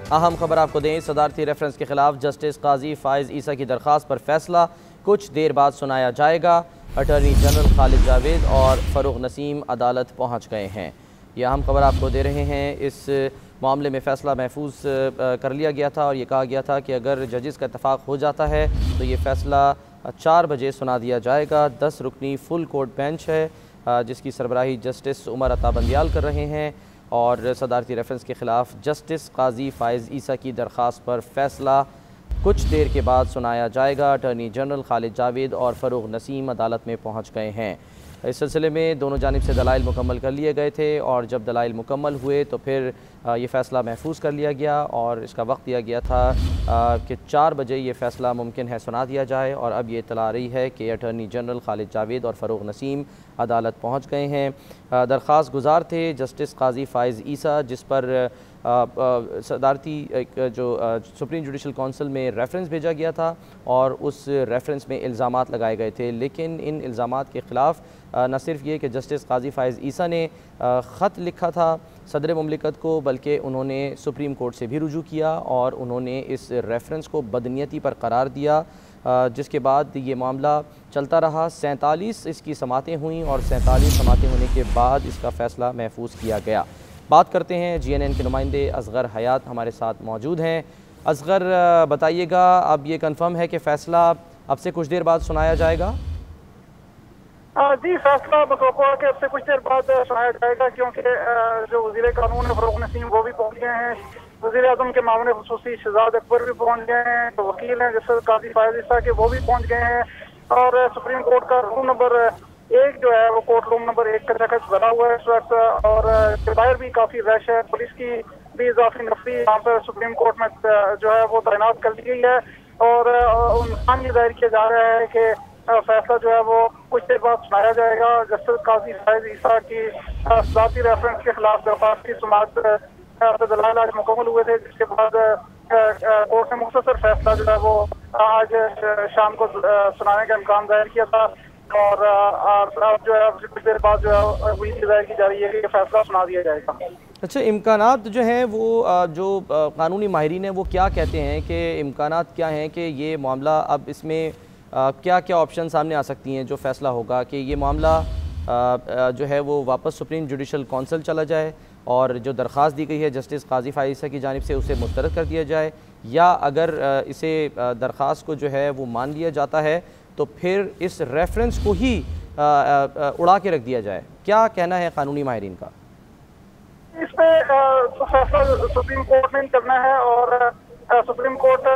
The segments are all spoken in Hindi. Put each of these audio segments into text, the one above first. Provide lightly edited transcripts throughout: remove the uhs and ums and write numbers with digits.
अहम खबर आपको दें, सदारती रेफरेंस के खिलाफ जस्टिस काजी फाइज ईसा की दरख्वास्त पर फैसला कुछ देर बाद सुनाया जाएगा। अटॉर्नी जनरल खालिद जावेद और फ़रूक नसीम अदालत पहुँच गए हैं। यह अहम खबर आपको दे रहे हैं। इस मामले में फ़ैसला महफूज कर लिया गया था और ये कहा गया था कि अगर जजिस का इत्तफाक हो जाता है तो ये फ़ैसला 4 बजे सुना दिया जाएगा। 10 रुकनी फुल कोर्ट बेंच है जिसकी सरबराही जस्टिस उमर अता बंदियाल कर रहे हैं और सदारती रेफरेंस के ख़िलाफ़ जस्टिस काजी फाइज ईसा की दरख्वास्त पर फ़ैसला कुछ देर के बाद सुनाया जाएगा। अटॉर्नी जनरल खालिद जावेद और फ़रूक नसीम अदालत में पहुँच गए हैं। इस सिलसिले में दोनों जानिब से दलाइल मुकम्मल कर लिए गए थे और जब दलाइल मुकम्मल हुए तो फिर ये फ़ैसला महफूज कर लिया गया और इसका वक्त दिया गया था कि 4 बजे ये फ़ैसला मुमकिन है सुना दिया जाए। और अब ये इत्तला आ रही है कि अटॉर्नी जनरल खालिद जावेद और फ़रूक नसीम अदालत पहुँच गए हैं। दरख्वास्त गुजार थे जस्टिस काजी फाइज ईसा, जिस पर सदारती जो सुप्रीम जुडिशल काउंसिल में रेफरेंस भेजा गया था और उस रेफरेंस में इल्ज़ामात लगाए गए थे। लेकिन इन इल्ज़ामात के ख़िलाफ़ न सिर्फ ये कि जस्टिस काजी फाइज ईसा ने ख़त लिखा था सदर मुमलिकत को, बल्कि उन्होंने सुप्रीम कोर्ट से भी रुजू किया और उन्होंने इस रेफरेंस को बदनीयती पर करार दिया, जिसके बाद ये मामला चलता रहा। 47 इसकी समातें हुई और 47 समातें होने के बाद इसका फ़ैसला महफूज किया गया। बात करते हैं GNN के नुमाइंदे असगर हयात हमारे साथ मौजूद हैं। असगर, बताइएगा, अब ये कन्फर्म है कि फ़ैसला अब से कुछ देर बाद सुनाया जाएगा? जी, फैसला बतौर के अब से कुछ देर बाद सुनाया जाएगा, क्योंकि जो वज़ीर कानून है फ़रूक नसीम वो भी पहुँच गए हैं। वज़ीर आज़म के मामले ख़ुसूसी शहजाद अकबर भी पहुँच गए हैं। तो वकील हैं जस्टिस काजी फाइज ईसा के वो भी पहुँच गए हैं। और सुप्रीम कोर्ट का रूम नंबर 1 जो है वो कोर्ट रूम नंबर 1 का जगह बना हुआ है इस वक्त और बाहर भी काफ़ी रश है। पुलिस की भी इजाफी नफरी यहाँ पर सुप्रीम कोर्ट में जो है वो तैनात कर दी गई है और उनका ये जाहिर किया जा रहा है कि फैसला जो है वो कुछ देर बाद सुनाया जाएगा। जस्टिस काजी फाइज ईसा की सदारती रेफरेंस के खिलाफ दरख्वास्त की सुमात दलाल आज मुकम्मल हुए थे, जिसके बाद कोर्ट ने मुख्तसर फैसला जो है वो आज शाम को सुनाने का इम्कान जाहिर किया था और अब जो है कुछ देर बाद जो है उम्मीद जाहिर की जा रही है कि फैसला सुना दिया जाएगा। अच्छा, इम्कानात जो हैं वो जो कानूनी माहिरीन हैं वो क्या कहते हैं कि इम्कानात क्या हैं कि ये मामला अब इसमें क्या क्या ऑप्शन सामने आ सकती हैं जो फ़ैसला होगा कि ये मामला जो है वो वापस सुप्रीम जुडिशल काउंसिल चला जाए और जो दरख्वास्त दी गई है जस्टिस काजी फाइज ईसा की जानिब से उसे मुस्तरद कर दिया जाए, या अगर इसे दरख्वास्त को जो है वो मान लिया जाता है तो फिर इस रेफरेंस को ही उड़ा के रख दिया जाए? क्या कहना है कानूनी माहिरीन का? इस पे फैसला सुप्रीम कोर्ट ने करना है और सुप्रीम कोर्ट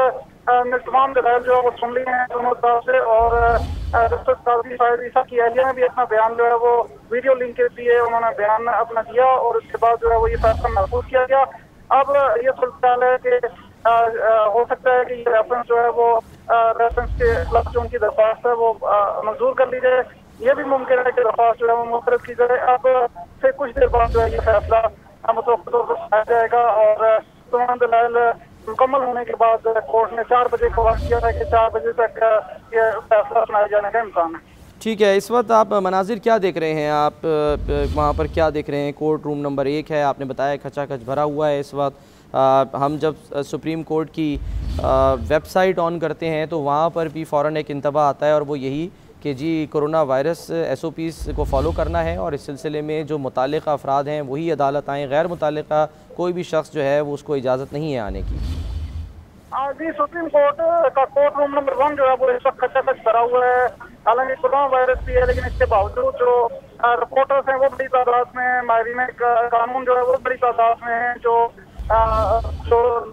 ने तमाम दलाइल जो है वो सुन लिए हैं दोनों तरफ से और जस्टिस काजी फाइज ईसा की अहलिया ने भी अपना बयान जो है वो वीडियो लिंक के दिए, उन्होंने बयान अपना दिया और उसके बाद जो है वो ये फैसला महफूज किया गया। अब ये सूरत है कि हो सकता है कि ये रेफरेंस जो है वो रेफरेंस के खिलाफ जो उनकी दरख्वास्त है वो मंजूर कर ली जाए। ये भी मुमकिन है कि दरख्वास्त जो है वो मुस्तरद की जाए। अब से कुछ देर बाद जो है ये फैसला मुतवक्किल तौर पर सुनाया जाएगा और तमाम दलाइल मुकम्मल होने के बाद कोर्ट ने 4 बजे को वक्त किया था कि 4 बजे तक ये फैसला सुनाए जाने का इम्कान है। ठीक है, इस वक्त आप मनाजिर क्या देख रहे हैं? आप वहाँ पर क्या देख रहे हैं? कोर्ट रूम नंबर 1 है, आपने बताया खचाखच भरा हुआ है इस वक्त। हम जब सुप्रीम कोर्ट की वेबसाइट ऑन करते हैं तो वहाँ पर भी फ़ौरन एक इंतबा आता है और वो यही कि जी कोरोना वायरस SOPs को फॉलो करना है और इस सिलसिले में जो मुताल्लिक़ा अफराद हैं वही अदालत आएँ, गैर मुताल्लिक़ा कोई भी शख्स जो है वो उसको इजाज़त नहीं है आने की। जी, सुप्रीम कोर्ट का कोर्ट रूम नंबर 1 जो है वो इस वक्त खचाखच भरा हुआ है। हालांकि कोरोना वायरस भी है लेकिन इसके बावजूद जो रिपोर्टर्स हैं वो बड़ी तादाद में हैं, माहिरीन कानून जो है वो बड़ी तादाद में हैं, जो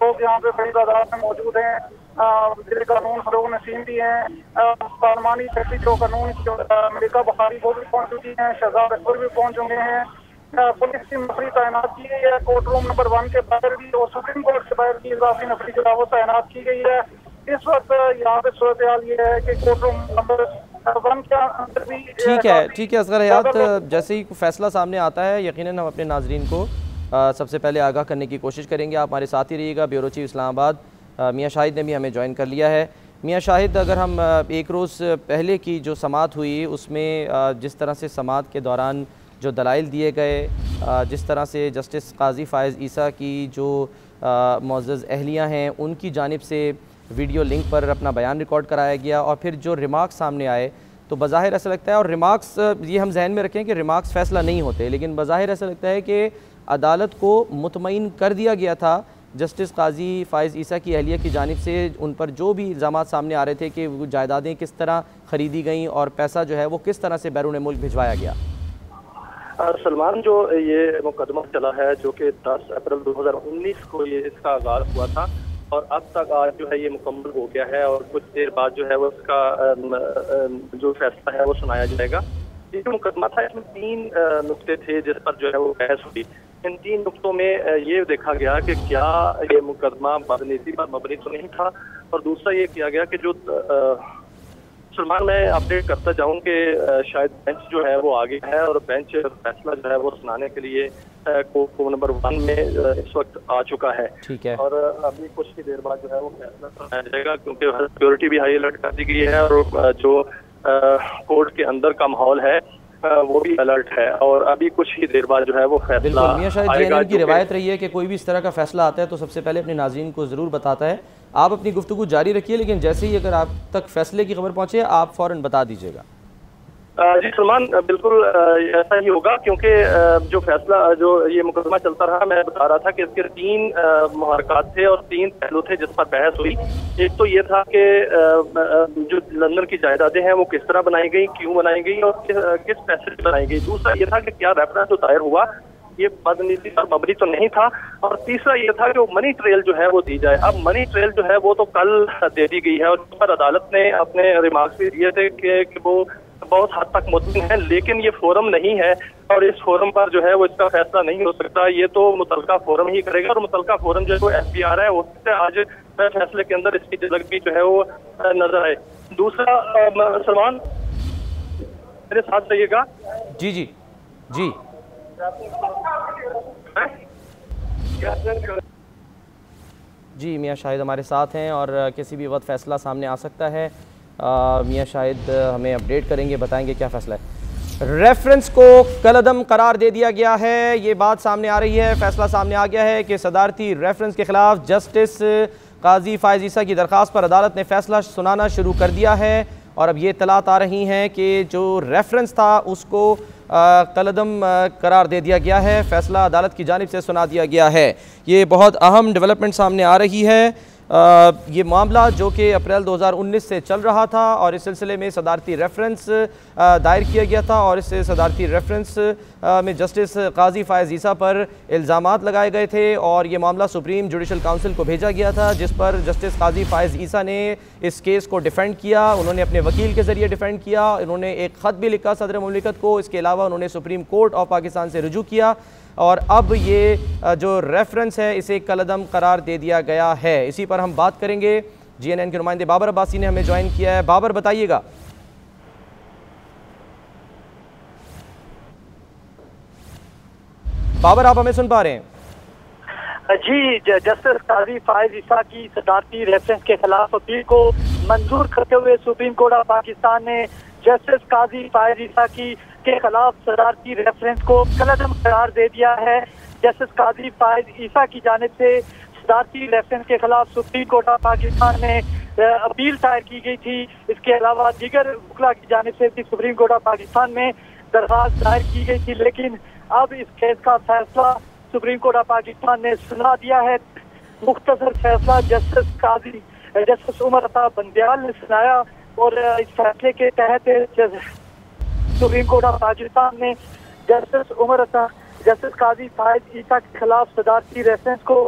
लोग यहाँ पे बड़ी तादाद में मौजूद हैं। वज़ीर कानून फ़रूक नसीम भी हैं, पार्लिमानी सेक्रेटरी जो कानून जो मलिका बुखारी वो भी पहुँच चुकी हैं, शहजाद अकबर भी पहुँच चुके हैं। पुलिस की नफरी तैनात की गई है कोर्ट रूम नंबर 1 के बाहर भी और सुप्रीम कोर्ट के बाहर की इजाफी नफरी जो है वो तैनात की गई है। इस वक्त यहाँ पे सूरत हाल ये है कि कोर्ट रूम नंबर 1 के अंदर भी ठीक है असगर हयात, जैसे ही फैसला सामने आता है यकीनन हम अपने नाजरीन को सबसे पहले आगाह करने की कोशिश करेंगे। आप हमारे साथ ही रहिएगा। ब्यूरो चीफ इस्लामाबाद मियाँ शाहिद ने भी हमें ज्वाइन कर लिया है। मियाँ शाहिद, अगर हम एक रोज़ पहले की जो समात हुई उसमें जिस तरह से समात के दौरान जो दलाइल दिए गए, जिस तरह से जस्टिस काजी फाइज ईसा की जो मुअज़्ज़ज़ अहलियाँ हैं उनकी जानिब से वीडियो लिंक पर अपना बयान रिकॉर्ड कराया गया और फिर जो रिमार्क्स सामने आए तो बज़ाहिर ऐसा लगता है, और रिमार्क्स ये हम जहन में रखें कि रिमार्क्स फ़ैसला नहीं होते, लेकिन बज़ाहिर ऐसा लगता है कि अदालत को मुतमईन कर दिया गया था जस्टिस काजी फ़ाइज़ ईसा की अहलिया की जानिब से उन पर जो भी इल्ज़ामात सामने आ रहे थे कि वो जायदादें किस तरह ख़रीदी गई और पैसा जो है वो किस तरह से बैरून मुल्क भिजवाया गया। सलमान, जो ये मुकदमा चला है जो कि 10 अप्रैल 2019 को ये इसका आगाज़ हुआ था और अब तक आज जो है ये मुकम्मल हो गया है और कुछ देर बाद जो है वो इसका जो फैसला है वो सुनाया जाएगा। ये जो मुकदमा था इसमें 3 नुक्ते थे जिस पर जो है वो बहस हुई। इन 3 नुक्तों में ये देखा गया कि क्या ये मुकदमा बदनीति पर मबनी तो नहीं था, और दूसरा ये किया गया कि जो सलमान, मैं अपडेट करता जाऊं कि शायद बेंच जो है वो आगे है और बेंच फैसला जो है वो सुनाने के लिए कोर्ट नंबर 1 में इस वक्त आ चुका है। ठीक है। और अभी कुछ ही देर बाद जो है वो फैसला सुनाया जाएगा क्योंकि सिक्योरिटी भी हाई अलर्ट कर दी गई है और जो कोर्ट के अंदर का माहौल है वो भी अलर्ट है और अभी कुछ ही देर बाद जो है वो फैसला आएगा। की रिवायत रही है कि कोई भी इस तरह का फैसला आता है तो सबसे पहले अपने नाज़रीन को ज़रूर बताता है। आप अपनी गुफ्तगू जारी रखिए, लेकिन जैसे ही अगर आप तक फैसले की खबर पहुंचे आप फ़ौरन बता दीजिएगा। जी सलमान, बिल्कुल ऐसा ही होगा क्योंकि जो फैसला जो ये मुकदमा चलता रहा, मैं बता रहा था कि इसके 3 मुहरकात थे और 3 पहलू थे जिस पर बहस हुई। एक तो ये था कि जो लंदन की जायदादें हैं वो किस तरह बनाई गई, क्यों बनाई गई और किस पैसे से बनाई गई। दूसरा ये था कि क्या रेफरेंस जो दायर हुआ ये बदनीति पर मबनी तो नहीं था, और तीसरा ये था कि वो मनी ट्रेल जो है वो दी जाए। अब मनी ट्रेल जो है वो तो कल दे दी गई है और इस पर अदालत ने अपने रिमार्क्स भी दिए थे कि वो बहुत हद तक मुतमिन है, लेकिन ये फोरम नहीं है और इस फोरम पर जो है वो इसका फैसला नहीं हो सकता। ये तो मुतलका फोरम ही करेगा और मुतलका फोरम जो है वो FBR है, उससे आज फैसले के अंदर इसकी झलक भी जो है वो नजर आए। दूसरा सलमान, मेरे साथ रहिएगा। जी जी जी जी, मियाँ शाहिद हमारे साथ हैं और किसी भी वक्त फैसला सामने आ सकता है। मियाँ शाहिद हमें अपडेट करेंगे, बताएंगे क्या फ़ैसला है। रेफरेंस को कलअदम करार दे दिया गया है, ये बात सामने आ रही है। फैसला सामने आ गया है कि सदारती रेफरेंस के ख़िलाफ़ जस्टिस काजी फ़ाइज़ ईसा की दरख्वास्त पर अदालत ने फ़ैसला सुनाना शुरू कर दिया है और अब ये इत्तलात आ रही हैं कि जो रेफरेंस था उसको कलअदम करार दे दिया गया है। फ़ैसला अदालत की जानिब से सुना दिया गया है। ये बहुत अहम डेवलपमेंट सामने आ रही है। ये मामला जो कि अप्रैल 2019 से चल रहा था और इस सिलसिले में सदारती रेफरेंस दायर किया गया था और इस सदारती रेफरेंस में जस्टिस काजी फ़ाइज़ ईसा पर इल्ज़ामात लगाए गए थे और ये मामला सुप्रीम जुडिशल काउंसिल को भेजा गया था, जिस पर जस्टिस काजी फ़ाइज़ ईसा ने इस केस को डिफेंड किया। उन्होंने अपने वकील के ज़रिए डिफेंड किया, उन्होंने एक ख़त भी लिखा सदर मुमलिकत को। इसके अलावा उन्होंने सुप्रीम कोर्ट ऑफ पाकिस्तान से रुजू किया और अब ये जो रेफरेंस है इसे कलअदम करार दे दिया गया है। इसी पर हम बात करेंगे। GNN के नुमाइंदे बाबर अब्बासी ने हमें ज्वाइन किया है। बाबर, बताइएगा। बाबर, आप हमें सुन पा रहे हैं? जी, जस्टिस काजी फ़ाइज़ ईसा की सदारती रेफरेंस के खिलाफ अपील को मंजूर करते हुए सुप्रीम कोर्ट ऑफ पाकिस्तान ने जस्टिस काजी फ़ाइज़ ईसा की के खिलाफ सदारती रेफरेंस को कलअदम करार दे दिया है। जस्टिस काजी फ़ाइज़ ईसा की जानिब से सदारती रेफरेंस के खिलाफ सुप्रीम कोर्ट ऑफ पाकिस्तान में अपील दायर की गई थी। इसके अलावा दीगर वकला की जानिब से भी सुप्रीम कोर्ट ऑफ पाकिस्तान में दरख्वास्त दायर की गई थी, लेकिन अब इस केस का फैसला सुप्रीम कोर्ट ऑफ पाकिस्तान ने सुना दिया है। मुख्तसर फैसला जस्टिस उमर अता बंदयाल ने सुनाया और इस फैसले के तहत सुप्रीम कोर्ट ऑफ पाकिस्तान ने जस्टिस काजी फ़ाइज़ ईसा के खिलाफ सदारती रेफरेंस को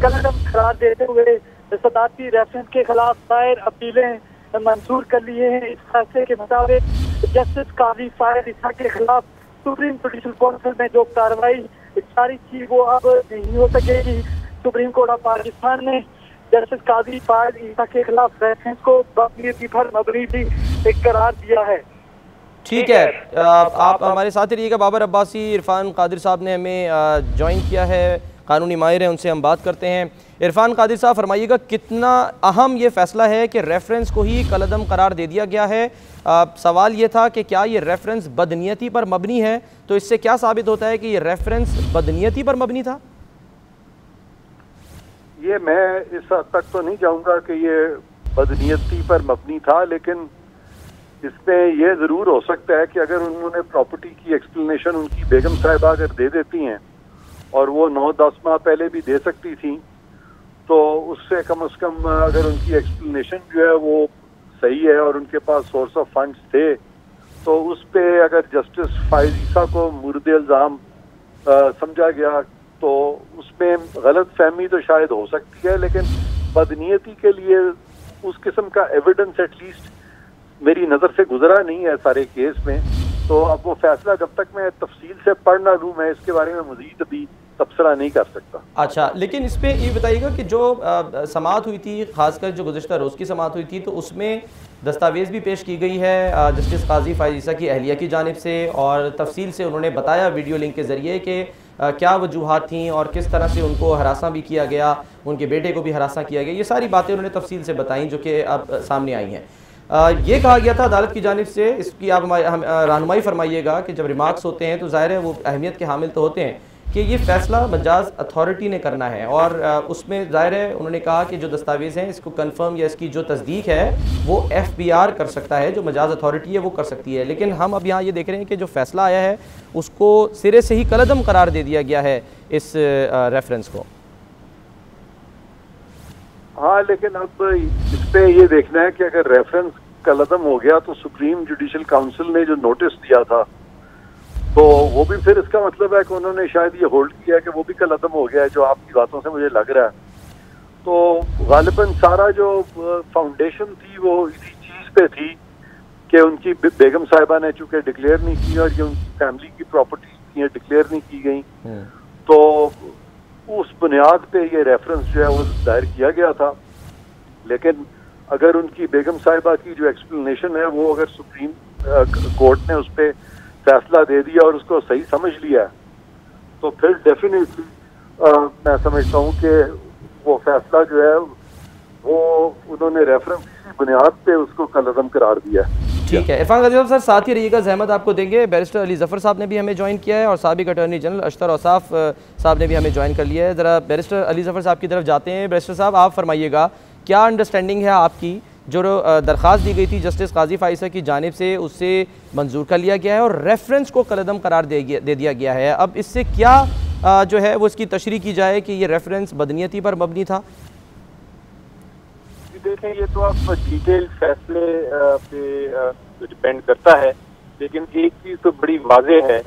कलअदम करार देते हुए सदारती रेफरेंस के खिलाफ दायर अपीलें मंजूर कर लिए हैं। इस फैसले के मुताबिक जस्टिस काजी फ़ाइज़ ईसा के खिलाफ सुप्रीम जुडिशल काउंसिल में जो कार्रवाई जारी थी वो अब नहीं हो सकेगी। सुप्रीम कोर्ट ऑफ पाकिस्तान ने जस्टिस काजी फ़ाइज़ ईसा के खिलाफ रेफरेंस को बदनीति पर मबनी भी करार दिया है। ठीक है, आप हमारे साथ ही रहिएगा। बाबर अब्बासी, इरफान कादिर साहब ने हमें ज्वाइन किया है, कानूनी माहिर हैं, उनसे हम बात करते हैं। इरफान कादिर साहब, फरमाइएगा कितना अहम ये फैसला है कि रेफरेंस को ही कलअदम करार दे दिया गया है। सवाल ये था कि क्या ये रेफरेंस बदनीयती पर मबनी है, तो इससे क्या साबित होता है कि ये रेफरेंस बदनीयती पर मबनी था? ये मैं इस हद तक तो नहीं जाऊंगा कि ये बदनीयती पर मबनी था, लेकिन इसमें यह ज़रूर हो सकता है कि अगर उन्होंने प्रॉपर्टी की एक्सप्लेनेशन उनकी बेगम साहिबा अगर दे देती हैं और वो 9-10 माह पहले भी दे सकती थी, तो उससे कम से कम अगर उनकी एक्सप्लेनेशन जो है वो सही है और उनके पास सोर्स ऑफ फंड्स थे, तो उस पे अगर जस्टिस फायज ईसा को मुर्द इल्ज़ाम समझा गया तो उसमें गलत फहमी तो शायद हो सकती है, लेकिन बदनीयती के लिए उस किस्म का एविडेंस एटलीस्ट मेरी नज़र से गुजरा नहीं है सारे केस में। तो अब वो फैसला जब तक मैं तफसील से पढ़ ना लूँ, मैं इसके बारे में मज़ीद अभी तबसरा नहीं कर सकता। अच्छा, लेकिन इस पे ये बताइएगा कि जो समाअत हुई थी, खासकर जो गुज़िश्ता रोज़ की समाअत हुई थी, तो उसमें दस्तावेज़ भी पेश की गई है जस्टिस काजी फायज़ ईसा की अहलिया की जानिब से, और तफसील से उन्होंने बताया वीडियो लिंक के ज़रिए कि क्या वजूहात थी और किस तरह से उनको हरासा भी किया गया, उनके बेटे को भी हरासा किया गया। ये सारी बातें उन्होंने तफसील से बताई जो कि अब सामने आई हैं। ये कहा गया था अदालत की जानिब से, इसकी आप हम रहनुमाई फरमाइएगा कि जब रिमार्क्स होते हैं तो ज़ाहिर है वो अहमियत के हामिल तो होते हैं कि ये फ़ैसला मजाज अथॉरिटी ने करना है, और उसमें ज़ाहिर है उन्होंने कहा कि जो दस्तावेज़ हैं इसको कंफर्म या इसकी जो तस्दीक है वो FBR कर सकता है, जो मजाज अथॉरिटी है वो कर सकती है। लेकिन हम अब यहाँ ये देख रहे हैं कि जो फ़ैसला आया है उसको सिरे से ही कलअदम करार दे दिया गया है इस रेफरेंस को। हाँ, लेकिन अब इस पे ये देखना है कि अगर रेफरेंस कलअदम हो गया तो सुप्रीम जुडिशल काउंसिल ने जो नोटिस दिया था तो वो भी फिर इसका मतलब है कि उन्होंने शायद ये होल्ड किया कि वो भी कलअदम हो गया है, जो आपकी बातों से मुझे लग रहा है। तो गालिबन सारा जो फाउंडेशन थी वो इसी चीज़ पे थी कि उनकी बेगम साहिबा ने चूंकि डिक्लेयर नहीं की और ये उनकी फैमिली की प्रॉपर्टी थी डिक्लेयर नहीं की गई, तो उस बुनियाद पे ये रेफरेंस जो है वो दायर किया गया था। लेकिन अगर उनकी बेगम साहिबा की जो एक्सप्लेनेशन है वो अगर सुप्रीम कोर्ट ने उस पर फैसला दे दिया और उसको सही समझ लिया, तो फिर डेफिनेटली मैं समझता हूँ कि वो फैसला जो है वो उन्होंने रेफरेंस की बुनियाद पे उसको कलअदम करार दिया। ठीक है, इरफान गाजी सर साथ ही रहिएगा, जहमत आपको देंगे। बैरिस्टर अली ज़फ़र साहब ने भी हमें ज्वाइन किया है और साबिक अटॉर्नी जनरल अशतर औसाफ साहब ने भी हमें ज्वाइन कर लिया है। ज़रा बैरिस्टर अली ज़फ़र साहब की तरफ जाते हैं। बैरिस्टर साहब, आप फरमाइएगा, क्या अंडरस्टैंडिंग है आपकी, जो दरख्वास्त दी गई थी जस्टिस काजी फायज़ ईसा की जानिब से उससे मंजूर कर लिया गया है और रेफरेंस को कलअदम करार दे दिया गया है, अब इससे क्या जो है वो इसकी तशरीह की जाए कि ये रेफरेंस बदनीयती पर मबनी था? देखें, ये तो आप डिटेल फैसले पे डिपेंड करता है, लेकिन एक चीज़ तो बड़ी वाज़ेह है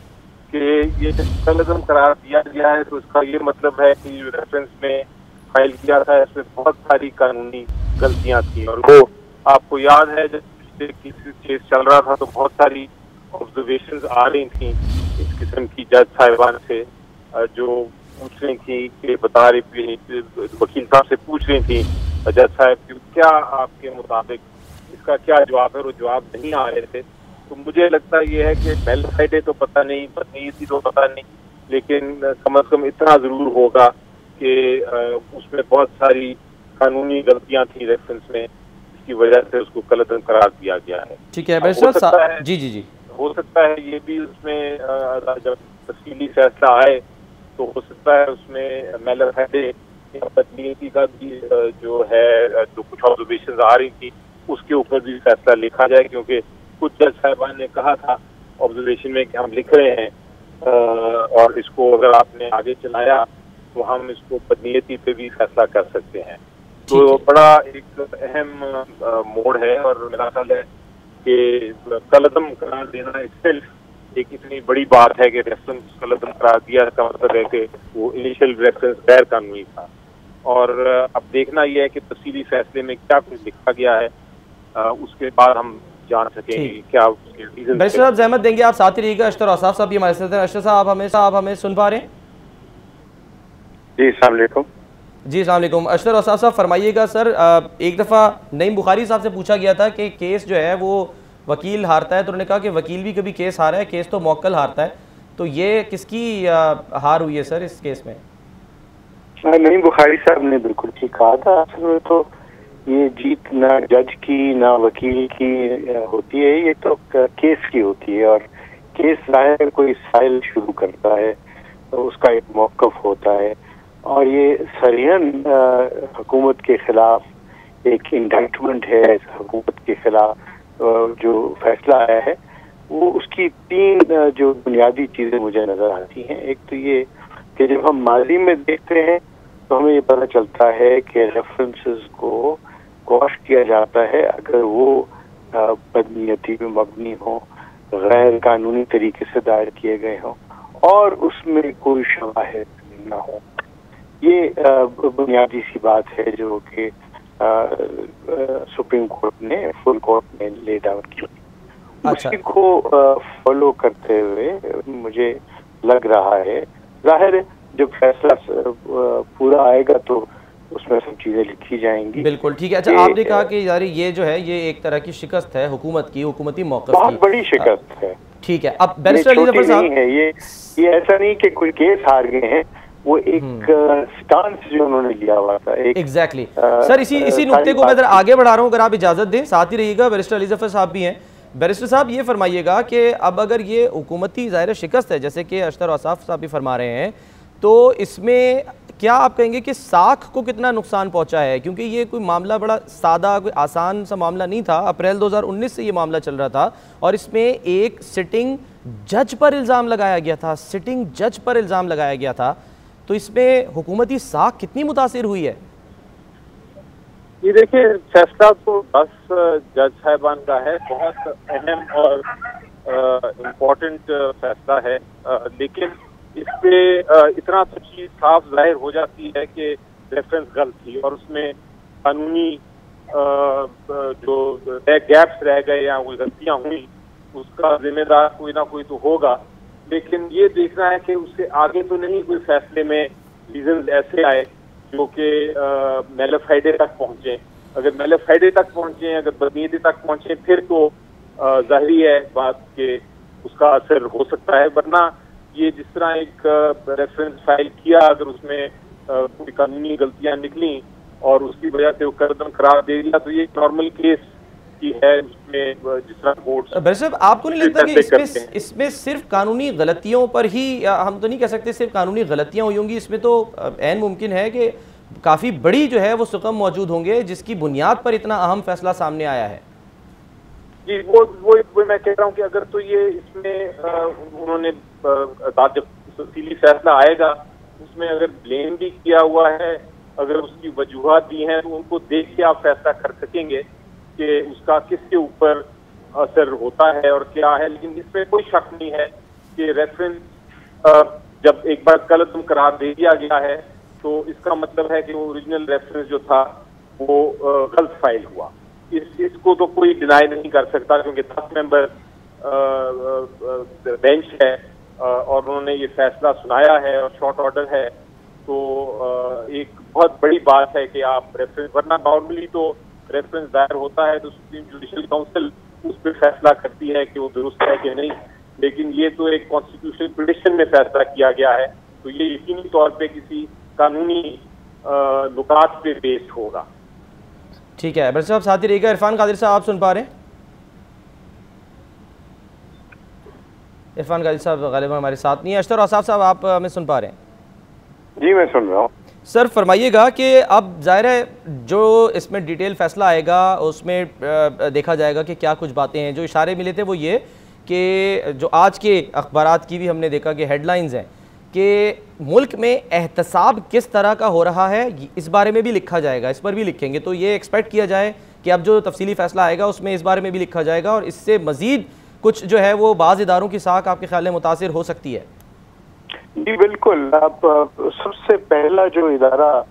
कि ये कलअदम करार दिया गया है तो उसका ये मतलब है कि रेफरेंस में फाइल किया था इसमें बहुत सारी कानूनी गलतियां थी। और वो आपको याद है जब किसी केस चल रहा था तो बहुत सारी ऑब्जर्वेशंस आ रही थी इस किस्म की जज साहिबान से, जो पूछ रही थी कि बता रही, वकील साहब से पूछ रही थी जज साहब कि क्या आपके मुताबिक इसका क्या जवाब है, और जवाब नहीं आ रहे थे। तो मुझे लगता ये है कि मेलसाइडे तो पता नहीं, बदनीयती तो पता नहीं, लेकिन कम से कम इतना जरूर होगा कि उसमें बहुत सारी कानूनी गलतियां थी रेफरेंस में, इसकी वजह से उसको कलअदम करार दिया गया है। ठीक है बैरिस्टर साहब, जी जी जी, हो सकता है ये भी उसमें जब तफसीली फैसला आए तो हो सकता है उसमें मेलसाइडे या बदनीयती का भी जो है, जो कुछ ऑब्जर्वेशन आ रही थी उसके ऊपर भी फैसला लिखा जाए, क्योंकि कुछ जज साहिबान ने कहा था ऑब्जर्वेशन में कि हम लिख रहे हैं और इसको अगर आपने आगे चलाया तो हम इसको बदनीयती पे भी फैसला कर सकते हैं। तो बड़ा एक अहम मोड़ है और मेरा ख्याल है कि कलअदम करार देना इटसेल्फ एक इतनी बड़ी बात है कि रेफरेंस कलअदम करार दिया, इसका मतलब है कि वो इनिशियल रेफरेंस गैर कानूनी था। और अब देखना यह है कि तफसीली फैसले में क्या कुछ लिखा गया है, उसके बाद हम जान सकेंगे क्या उसके रीजन। बैरिस्टर साहब जहमत देंगे, आप साथ ही रहिएगा। अशतर औसाफ साहब भी हमारे साथ हैं। अशतर साहब आप हमें सुन पा रहे हैं? जी अस्सलाम वालेकुम। जी अस्सलाम वालेकुम। अशतर औसाफ साहब फरमाइएगा। सर, एक दफ़ा नईम बुखारी साहब से पूछा गया था कि केस जो है वो वकील हारता है, तो उन्होंने कहा कि वकील भी कभी केस हारा है, केस तो मौक्कल हारता है, तो ये किसकी हार हुई है सर इस केस में? नईम बुखारी साहब ने बिल्कुल ठीक कहा था। असल में तो ये जीत ना जज की ना वकील की होती है, ये तो केस की होती है। और केस ज़ाहिर कोई फाइल शुरू करता है तो उसका एक मौक़िफ़ होता है और ये सरियन हुकूमत के खिलाफ एक इंडाइटमेंट है। हुकूमत के खिलाफ जो फैसला आया है वो उसकी 3 जो बुनियादी चीजें मुझे नजर आती हैं। एक तो ये कि जब हम माजी में देखते हैं तो हमें ये पता चलता है कि रेफरेंसेस को क्वॉश किया जाता है अगर वो बदनीयती में मबनी हो, गैर कानूनी तरीके से दायर किए गए हों और उसमें कोई शवाहिद ना हो। ये बुनियादी सी बात है जो कि सुप्रीम कोर्ट ने, फुल कोर्ट ने ले डाउन की। अच्छा। उसी को फॉलो करते हुए मुझे लग रहा है, जाहिर है जब फैसला पूरा आएगा तो उसमें सब चीजें लिखी जाएंगी। बिल्कुल ठीक है। अच्छा, आपने कहा कि यार ये जो है ये एक तरह की शिकस्त है हुकूमत की, हुकूमती मौक़िफ़ की, बहुत बड़ी शिकस्त है। ठीक है। अब बैरिस्टर अली ज़फ़र साहब, है ये ऐसा नहीं कि कोई केस हार गए हैं, वो एक स्टांस जो उन्होंने लिया हुआ था। एग्जैक्टली सर, इसी नुक्ते को मैं जरा आगे बढ़ा रहा हूँ, अगर आप इजाज़त दें, साथ ही रहिएगा। बैरिस्टर अली ज़फ़र साहब भी हैं। बैरिस्टर साहब ये फरमाइएगा कि अब अगर ये हुकूमती ज़ाहिर शिकस्त है जैसे कि अशतर औसाफ साहब भी फरमा रहे हैं, तो इसमें क्या आप कहेंगे कि साख को कितना नुकसान पहुंचा है? क्योंकि ये कोई मामला बड़ा सादा, कोई आसान सा मामला नहीं था। अप्रैल 2019 से ये मामला चल रहा था और इसमें एक सिटिंग जज पर इल्ज़ाम लगाया गया था, सिटिंग जज पर इल्ज़ाम लगाया गया था। तो इसमें हुकूमती साख कितनी मुतासिर हुई है? ये देखिए, फैसला तो 10 जज साहिबान का है, बहुत अहम और इम्पोर्टेंट फैसला है, लेकिन इस पे इतना तो चीज साफ जाहिर हो जाती है कि रेफरेंस गलत थी और उसमें कानूनी जो गैप्स रह गए या वो गलतियां हुई, उसका जिम्मेदार कोई ना कोई तो होगा। लेकिन ये देखना है कि उससे आगे तो नहीं कोई फैसले में रीजन ऐसे आए जो कि मेलेफाइडे तक पहुंचे। अगर मेलेफाइडे तक पहुंचे, अगर बदनीयती तक पहुंचे, फिर तो जाहिर है बात कि उसका असर हो सकता है। वरना ये जिस तरह एक रेफरेंस फाइल किया, अगर उसमें कोई कानूनी गलतियां निकली और उसकी वजह से वो कदम करार दे दिया, तो ये नॉर्मल केस की है। उसमें जिस तरह कोर्ट, बैरिस्टर साहब, आपको नहीं लगता कि इसमें सिर्फ कानूनी गलतियों पर ही, हम तो नहीं कह सकते सिर्फ कानूनी गलतियां हुई होंगी, इसमें तो ऐन मुमकिन है कि काफ़ी बड़ी जो है वो सुकम मौजूद होंगे जिसकी बुनियाद पर इतना अहम फैसला सामने आया है? जी, वो मैं कह रहा हूँ कि अगर तो ये इसमें उन्होंने जब तफसीली फैसला आएगा उसमें अगर ब्लेम भी किया हुआ है, अगर उसकी वजूहात दी हैं, तो उनको देख के आप फैसला कर सकेंगे कि उसका किसके ऊपर असर होता है और क्या है। लेकिन इसमें कोई शक नहीं है कि रेफरेंस जब एक बार कलअदम करार दे दिया गया है तो इसका मतलब है कि वो ओरिजिनल रेफरेंस जो था वो गलत फाइल हुआ। इसको तो कोई डिनाई नहीं कर सकता, क्योंकि 10 मेंबर बेंच है और उन्होंने ये फैसला सुनाया है और शॉर्ट ऑर्डर है, तो एक बहुत बड़ी बात है कि आप रेफरेंस, वरना नॉर्मली तो रेफरेंस दायर होता है तो सुप्रीम जुडिशल काउंसिल उस पर फैसला करती है कि वो दुरुस्त है कि नहीं। लेकिन ये तो एक कॉन्स्टिट्यूशनल पिटिशन में फैसला किया गया है, तो ये यकीनी तौर पे किसी कानूनी नुकात पे बेस्ड होगा। ठीक है बैरिस्टर साहब, साथ ही रहिएगा। इरफान कादिर साहब, आप सुन पा रहे हैं? इरफान कादिर साहब गालिबा हमारे साथ नहीं है। अशतर औसाफ साहब, आप हमें सुन पा रहे हैं? जी, मैं सुन रहा हूँ। सर फरमाइएगा कि अब जाहिर है जो इसमें डिटेल फैसला आएगा उसमें देखा जाएगा कि क्या कुछ बातें हैं। जो इशारे मिले थे वो ये कि जो आज के अखबारात की भी हमने देखा कि हेडलाइंस हैं कि मुल्क में एहतसाब किस तरह का हो रहा है, इस बारे में भी लिखा जाएगा, इस पर भी लिखेंगे। तो ये एक्सपेक्ट किया जाए कि अब जो तफसीली फैसला आएगा उसमें इस बारे में भी लिखा जाएगा और इससे मज़ीद कुछ जो है वो बाज़ इदारों की साख आपके ख्याल में मुतासिर हो सकती है? जी बिल्कुल। आप सबसे पहला जो इदारा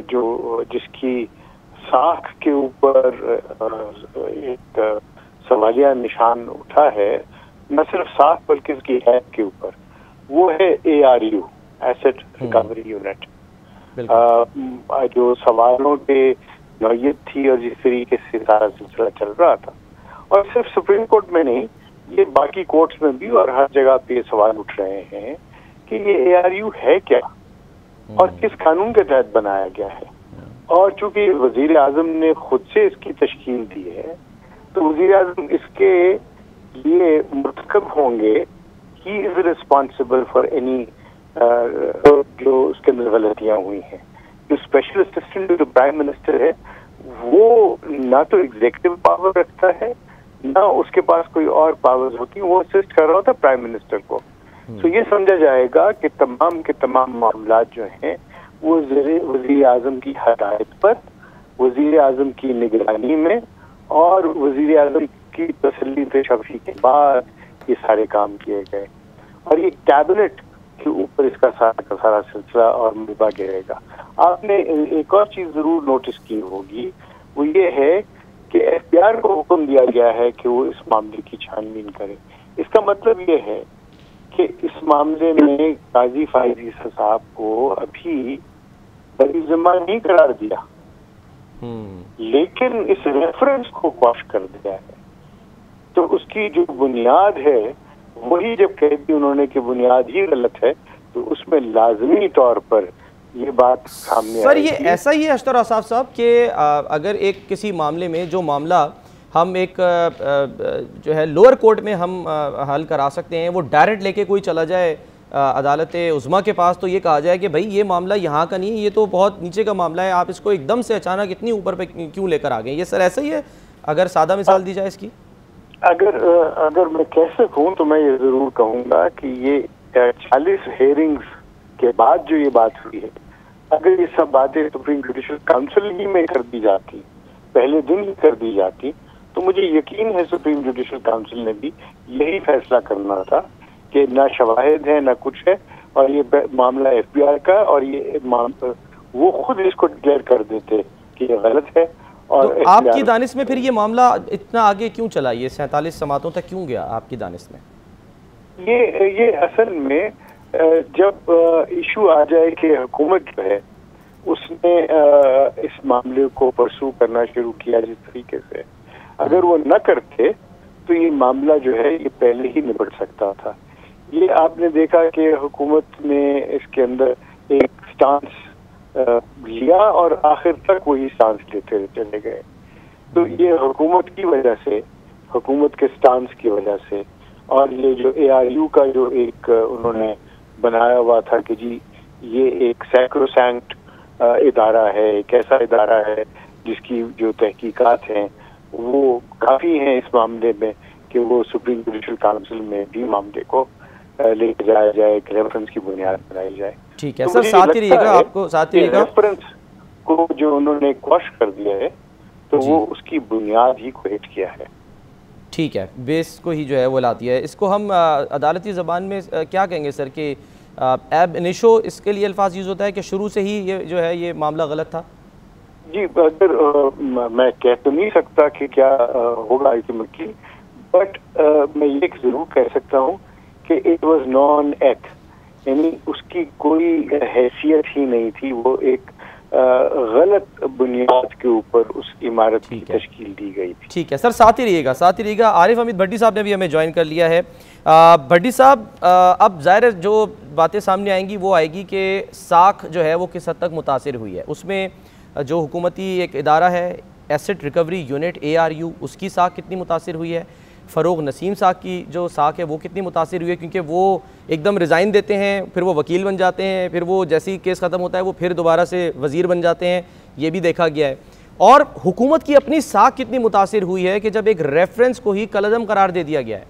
जो जिसकी साख के ऊपर एक सवालिया निशान उठा है, न सिर्फ साख बल्कि इसकी हैब के ऊपर, वो है ARU, एसेट रिकवरी यूनिट। जो सवालों के नौयत थी और जिस तरीके से सारा सिलसिला चल रहा था, और सिर्फ सुप्रीम कोर्ट में नहीं, ये बाकी कोर्ट्स में भी और हर जगह पे सवाल उठ रहे हैं कि ये ARU है क्या और किस कानून के तहत बनाया गया है। और चूंकि वजीर आजम ने खुद से इसकी तश्कील दी है, तो वजीर आजम इसके लिए मुतकब होंगे, he is responsible for any जो उसके अंदर गलतियां हुई हैं। जो special assistant to the prime minister है वो ना तो एग्जीक्यूटिव पावर रखता है ना उसके पास कोई और पावर्स होती, वो असिस्ट कर रहा होता प्राइम मिनिस्टर को। तो ये समझा जाएगा कि तमाम के तमाम मामला जो हैं वो वजीर आजम की हदायत पर, वजीर आजम की निगरानी में और वजीर आजम की तसल्ली पेशकशी के बाद ये सारे काम किए गए, और ये कैबिनेट के ऊपर इसका सारा का सारा सिलसिला और मुद्दा गिरेगा। आपने एक और चीज जरूर नोटिस की होगी, वो ये है कि एफबीआई को हुक्म दिया गया है कि वो इस मामले की छानबीन करे। इसका मतलब ये है कि इस मामले में काजी फायज ईसा साहब को अभी बरी-जिम्मा नहीं करार दिया, लेकिन इस रेफरेंस को क्वाश कर दिया है। तो उसकी जो बुनियाद है वही जब कह दी उन्होंने कि बुनियाद ही गलत है, तो उसमें लाजमी तौर पर ये बात सामने सर, ये ऐसा ही है अशतर औसाफ साहब कि अगर एक किसी मामले में जो मामला हम एक जो है लोअर कोर्ट में हम हल करा सकते हैं, वो डायरेक्ट लेके कोई चला जाए अदालत उज़्मा के पास, तो ये कहा जाए कि भाई ये मामला यहाँ का नहीं है, ये तो बहुत नीचे का मामला है, आप इसको एकदम से अचानक इतनी ऊपर पे क्यों लेकर आ गए। ये सर ऐसा ही है, अगर सादा मिसाल दी जाए इसकी? अगर मैं कह सकूं तो मैं ये जरूर कहूंगा कि ये 40 हेयरिंग्स के बाद जो ये बात हुई है, अगर ये सब बातें सुप्रीम जुडिशल काउंसिल ही में कर दी जाती, पहले दिन ही कर दी जाती, तो मुझे यकीन है सुप्रीम जुडिशल काउंसिल ने भी यही फैसला करना था कि ना शवाहिद है ना कुछ है, और ये मामला एफबीआई का, और ये वो खुद इसको डिक्लेयर कर देते कि ये गलत है। और तो आपकी दानिश में फिर ये मामला इतना आगे क्यों चला, ये 47 समातों तक क्यों गया आपकी दानिश में? ये असल में जब इशू आ जाए कि हुकूमत जो है उसने इस मामले को परसू करना शुरू किया जिस तरीके से, अगर वो न करते तो ये मामला जो है ये पहले ही निपट सकता था। ये आपने देखा कि हुकूमत ने इसके अंदर एक स्टांस लिया और आखिर तक वही स्टांस लेते चले गए। तो ये हुकूमत की वजह से, हुकूमत के स्टांस की वजह से, और ये जो ARU का जो एक उन्होंने बनाया हुआ था कि जी ये एक सैक्रोसैंक्ट इदारा है, एक ऐसा इदारा है जिसकी जो तहकीकात हैं वो काफ़ी हैं इस मामले में कि वो सुप्रीम जुडिशल काउंसिल में भी मामले को लेके जाया जाए, एक रेफरेंस की बुनियाद बनाई जाए। ठीक है सर, साथ ही रहिएगा, आपको साथ ही रहिएगा। रेफरेंस को जो उन्होंने क्वॉश कर दिया है तो वो उसकी बुनियाद ही को हिट किया है। ठीक है, बेस को ही जो है वो लाती है। इसको हम अदालती ज़बान में क्या कहेंगे सर कि एब इनिशो इसके लिए अल्फाज यूज़ होता है कि शुरू से ही ये जो है ये मामला गलत था? जी, अगर मैं कह तो नहीं सकता कि क्या होगा अल्टीमेटली, बट मैं ये जरूर कह सकता हूँ कि इट वाज नॉन एक्ट, यानी उसकी कोई हैसियत ही नहीं थी, वो एक गलत बुनियाद के ऊपर उस इमारत की तश्कील दी गई थी। ठीक है सर, साथ ही रहिएगा, साथ ही रहिएगा। आरिफ हमीद भट्टी साहब ने भी हमें ज्वाइन कर लिया है। भट्टी साहब, अब ज़ाहिर जो बातें सामने आएंगी वो आएगी कि साख जो है वो किस हद तक मुतासिर हुई है। उसमें जो हुकूमती एक इदारा है एसेट रिकवरी यूनिट ARU, उसकी साख कितनी मुतासिर हुई है, फ़रोग नसीम साहब की जो साख है वो कितनी मुतासिर हुई है, क्योंकि वो एकदम रिज़ाइन देते हैं, फिर वो वकील बन जाते हैं, फिर वो जैसे ही केस ख़त्म होता है वो फिर दोबारा से वज़ीर बन जाते हैं, ये भी देखा गया है। और हुकूमत की अपनी साख कितनी मुतासिर हुई है कि जब एक रेफरेंस को ही कलअदम करार दे दिया गया है।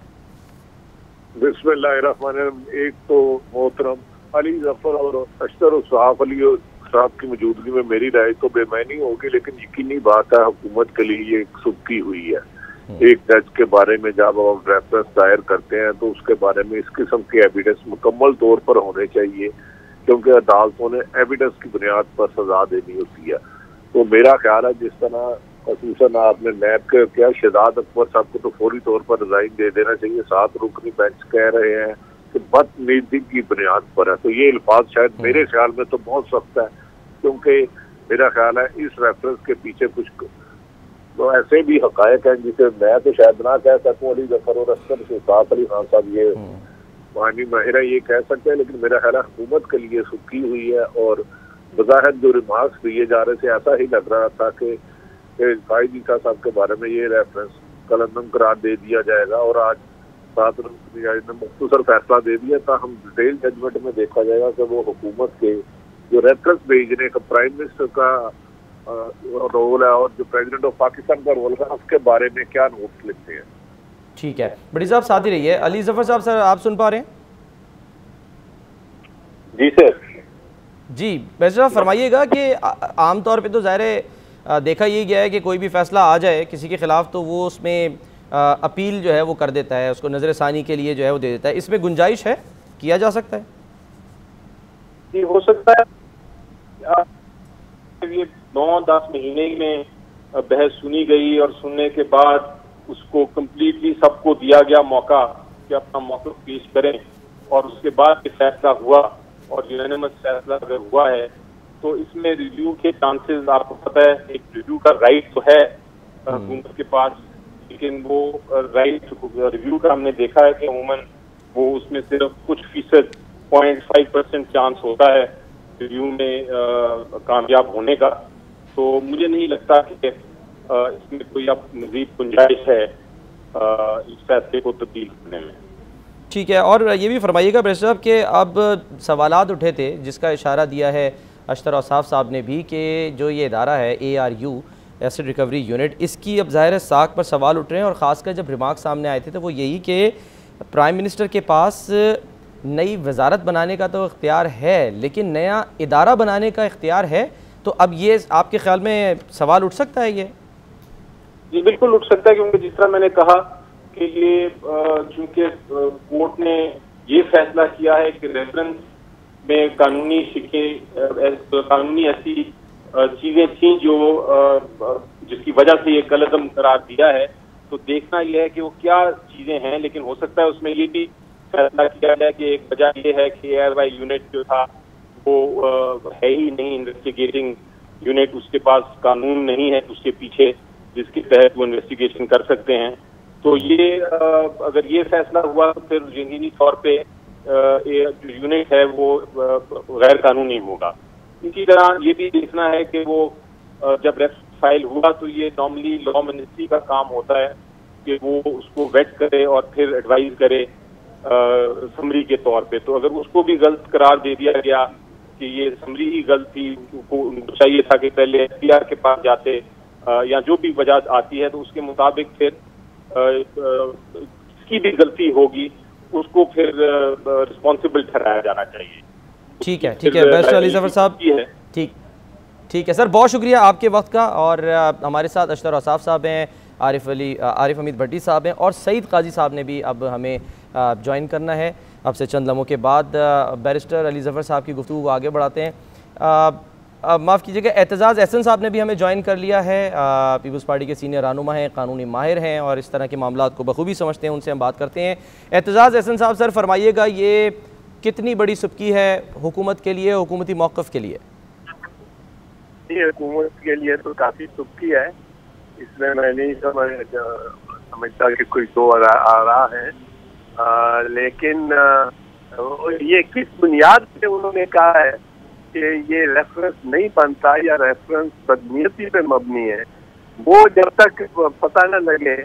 बिस्मिल्लाहिर्रहमानिर्रहीम। एक तो मोहतरम अली जफर और अशतर साहब अली साहब की मौजूदगी में मेरी राय तो बेमानी होगी, लेकिन यकीनी बात है हुकूमत के लिए ये एक सुबकी हुई है। एक जज के बारे में जब हम रेफरेंस दायर करते हैं तो उसके बारे में इस किस्म की एविडेंस मुकम्मल तौर पर होने चाहिए, क्योंकि अदालतों ने एविडेंस की बुनियाद पर सजा देनी होती है। तो मेरा ख्याल है जिस तरह खसूसन आपने नैब के क्या शहजाद अकबर साहब को तो फौरी तौर पर रिजाइन दे देना चाहिए, 7 रुकनी बेंच कह रहे हैं कि बदनीति की बुनियाद पर है, तो ये अल्फाज शायद मेरे ख्याल में तो बहुत सख्त है, क्योंकि मेरा ख्याल है इस रेफरेंस के पीछे कुछ तो ऐसे भी हकायक हैं जिसे मैं तो शायद ना कह सकूं। अली जफर और असद साहब अली खान साहब ये मानी माहिरा ये कह सकते हैं, लेकिन मेरा ख्याल है हुकूमत के लिए सुखी हुई है। और बज़ाहिर जो रिमार्क्स दिए जा रहे थे ऐसा ही लग रहा था कि फायज ईसा साहब के बारे में ये रेफरेंस कलअदम करार दे दिया जाएगा, और आज साथ ने मुख्तसर फैसला दे दिया था। हम डिटेल जजमेंट में देखा जाएगा कि वो हुकूमत के जो रेफरेंस भेजने का प्राइम मिनिस्टर का रोल है और जो प्रेसिडेंट ऑफ पाकिस्तान का रोल है उसके बारे में क्या नोट्स लिखते हैं। ठीक है, बड़ी साहब साथ ही रहिए। अली जफर साहब, सर आप सुन पा रहे हैं? जी सर। जी वैसे साहब फरमाइएगा कि आमतौर पे तो ज़ाहिर है देखा ये गया है कि कोई भी फ़ैसला आ जाए किसी के ख़िलाफ़ तो वो उसमें अपील जो है वो कर देता है, उसको नज़र सानी के लिए जो है वो दे देता है। इसमें गुंजाइश है, किया जा सकता है? जी हो सकता है। ये 9-10 महीने में बहस सुनी गई और सुनने के बाद उसको कम्प्लीटली सबको दिया गया मौका कि अपना मौक़िफ़ पेश करें और उसके बाद फैसला हुआ और यूनानिमस फैसला अगर हुआ है तो इसमें रिव्यू के चांसेस आपको पता है, एक रिव्यू का राइट तो है हुकूमत के पास, लेकिन वो राइट रिव्यू का हमने देखा है कि अमूमन वो उसमें सिर्फ कुछ फीसद 0.5% चांस होता है रिव्यू में कामयाब होने का। तो मुझे नहीं लगता कि इसमें कोई अब मज़ीद गुंजाइश है इस फैसले को तब्दील करने में। ठीक है, और ये भी फरमाइएगा प्रेसिडेंट साहब कि अब सवालात उठे थे जिसका इशारा दिया है अशतर औसाफ साहब ने भी कि जो ये इदारा है ARU एसिड रिकवरी यूनिट, इसकी अब ज़ाहिर है साख पर सवाल उठ रहे हैं और ख़ासकर जब रिमार्क सामने आए थे तो वो यही कि प्राइम मिनिस्टर के पास नई वजारत बनाने का तो इख्तियार है लेकिन नया इदारा बनाने का इख्तियार है, तो अब ये आपके ख्याल में सवाल उठ सकता है? ये जी बिल्कुल उठ सकता है, क्योंकि जिस तरह मैंने कहा कि ये चूंकि कोर्ट ने ये फैसला किया है कि रेफरेंस में कानूनी शिकें कानूनी ऐसी चीजें थी जो जिसकी वजह से ये कलअदम करार दिया है, तो देखना यह है कि वो क्या चीजें हैं। लेकिन हो सकता है उसमें ये भी फैसला किया जाए कि एक वजह ये है कि ARY यूनिट जो था वो है ही नहीं इन्वेस्टिगेटिंग यूनिट, उसके पास कानून नहीं है उसके पीछे जिसके तहत वो इन्वेस्टिगेशन कर सकते हैं। तो ये अगर ये फैसला हुआ तो फिर यकीनी तौर पे जो यूनिट है वो गैर कानूनी होगा। इसी तरह ये भी देखना है कि वो जब रेफरेंस फाइल हुआ तो ये नॉर्मली लॉ मिनिस्ट्री का काम होता है कि वो उसको वेट करे और फिर एडवाइज करे समरी के तौर पे। तो अगर उसको भी गलत करार दे दिया गया कि ये समरी ही गलत थी, उनको चाहिए था कि पहले FPR के पास जाते या जो भी वजह आती है, तो उसके मुताबिक फिर इसकी भी गलती होगी उसको फिर रिस्पॉन्सिबल ठहराया जाना चाहिए। ठीक है, ठीक है बैरिस्टर अली जफर साहब, ठीक है सर, बहुत शुक्रिया आपके वक्त का। और हमारे साथ अशतर औसाफ साहब हैं, आरिफ हमीद भट्टी साहब हैं और सईद काजी साहब ने भी अब हमें ज्वाइन करना है अब से चंद लम्हों के बाद। बैरिस्टर अली जफर साहब की गुफ्तगू को आगे बढ़ाते हैं। माफ़ कीजिएगा, एतजाज़ एहसन साहब ने भी हमें ज्वाइन कर लिया है। पीपल्स पार्टी के सीनियर रहनुमा हैं, कानूनी माहिर हैं और इस तरह के मामलात को बखूबी समझते हैं, उनसे हम बात करते हैं। एतजाज़ एहसन साहब, सर फरमाइएगा ये कितनी बड़ी सुबकी है हुकूमत के लिए, हुकूमती मौक़िफ़ के लिए? ये हुकूमत के लिए तो काफ़ी सुबकी है, इसमें मैं नहीं समझता कि कोई दो आ रहा है। लेकिन ये किस बुनियाद पे उन्होंने कहा है कि ये रेफरेंस नहीं बनता या रेफरेंस बदनीयती पे मबनी है, वो जब तक पता न लगे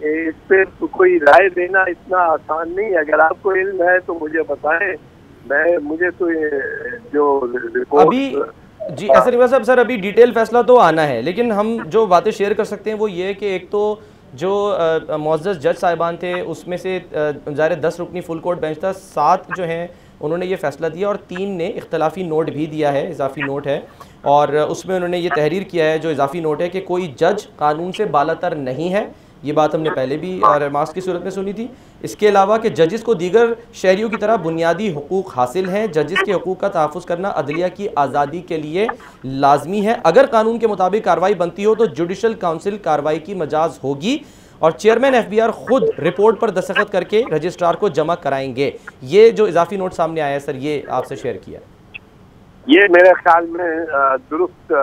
इस पे तो कोई राय देना इतना आसान नहीं है। अगर आपको इल्म है तो मुझे बताएं। मुझे तो ये जो रिपोर्ट अभी जी असर रिवाज साहब, सर अभी डिटेल फैसला तो आना है, लेकिन हम जो बातें शेयर कर सकते हैं वो ये कि एक तो जो मुअज़्ज़ज़ जज साहिबान थे उसमें से ज़ाहिर 10 रुकनी फुल कोर्ट बेंच था, 7 जो हैं उन्होंने ये फ़ैसला दिया और 3 ने इख्तलाफी नोट भी दिया है, इजाफी नोट है, और उसमें उन्होंने ये तहरीर किया है जो इजाफी नोट है कि कोई जज कानून से बालातर नहीं है। ये बात हमने पहले भी रिमार्क्स की सूरत में सुनी थी। इसके अलावा कि जजिस को दीगर शहरियों की तरह बुनियादी हुकूक हासिल हैं, जजिस के हुकूक का तहफ़्फ़ुज़ करना अदलिया की आज़ादी के लिए लाजमी है। अगर कानून के मुताबिक कार्रवाई बनती हो तो जुडिशल काउंसिल कार्रवाई की मजाज होगी और चेयरमैन FBR खुद रिपोर्ट पर दस्तखत करके रजिस्ट्रार को जमा कराएंगे। ये जो इजाफी नोट सामने आया है सर, ये आपसे शेयर किया। ये मेरे ख्याल में दुरुस्त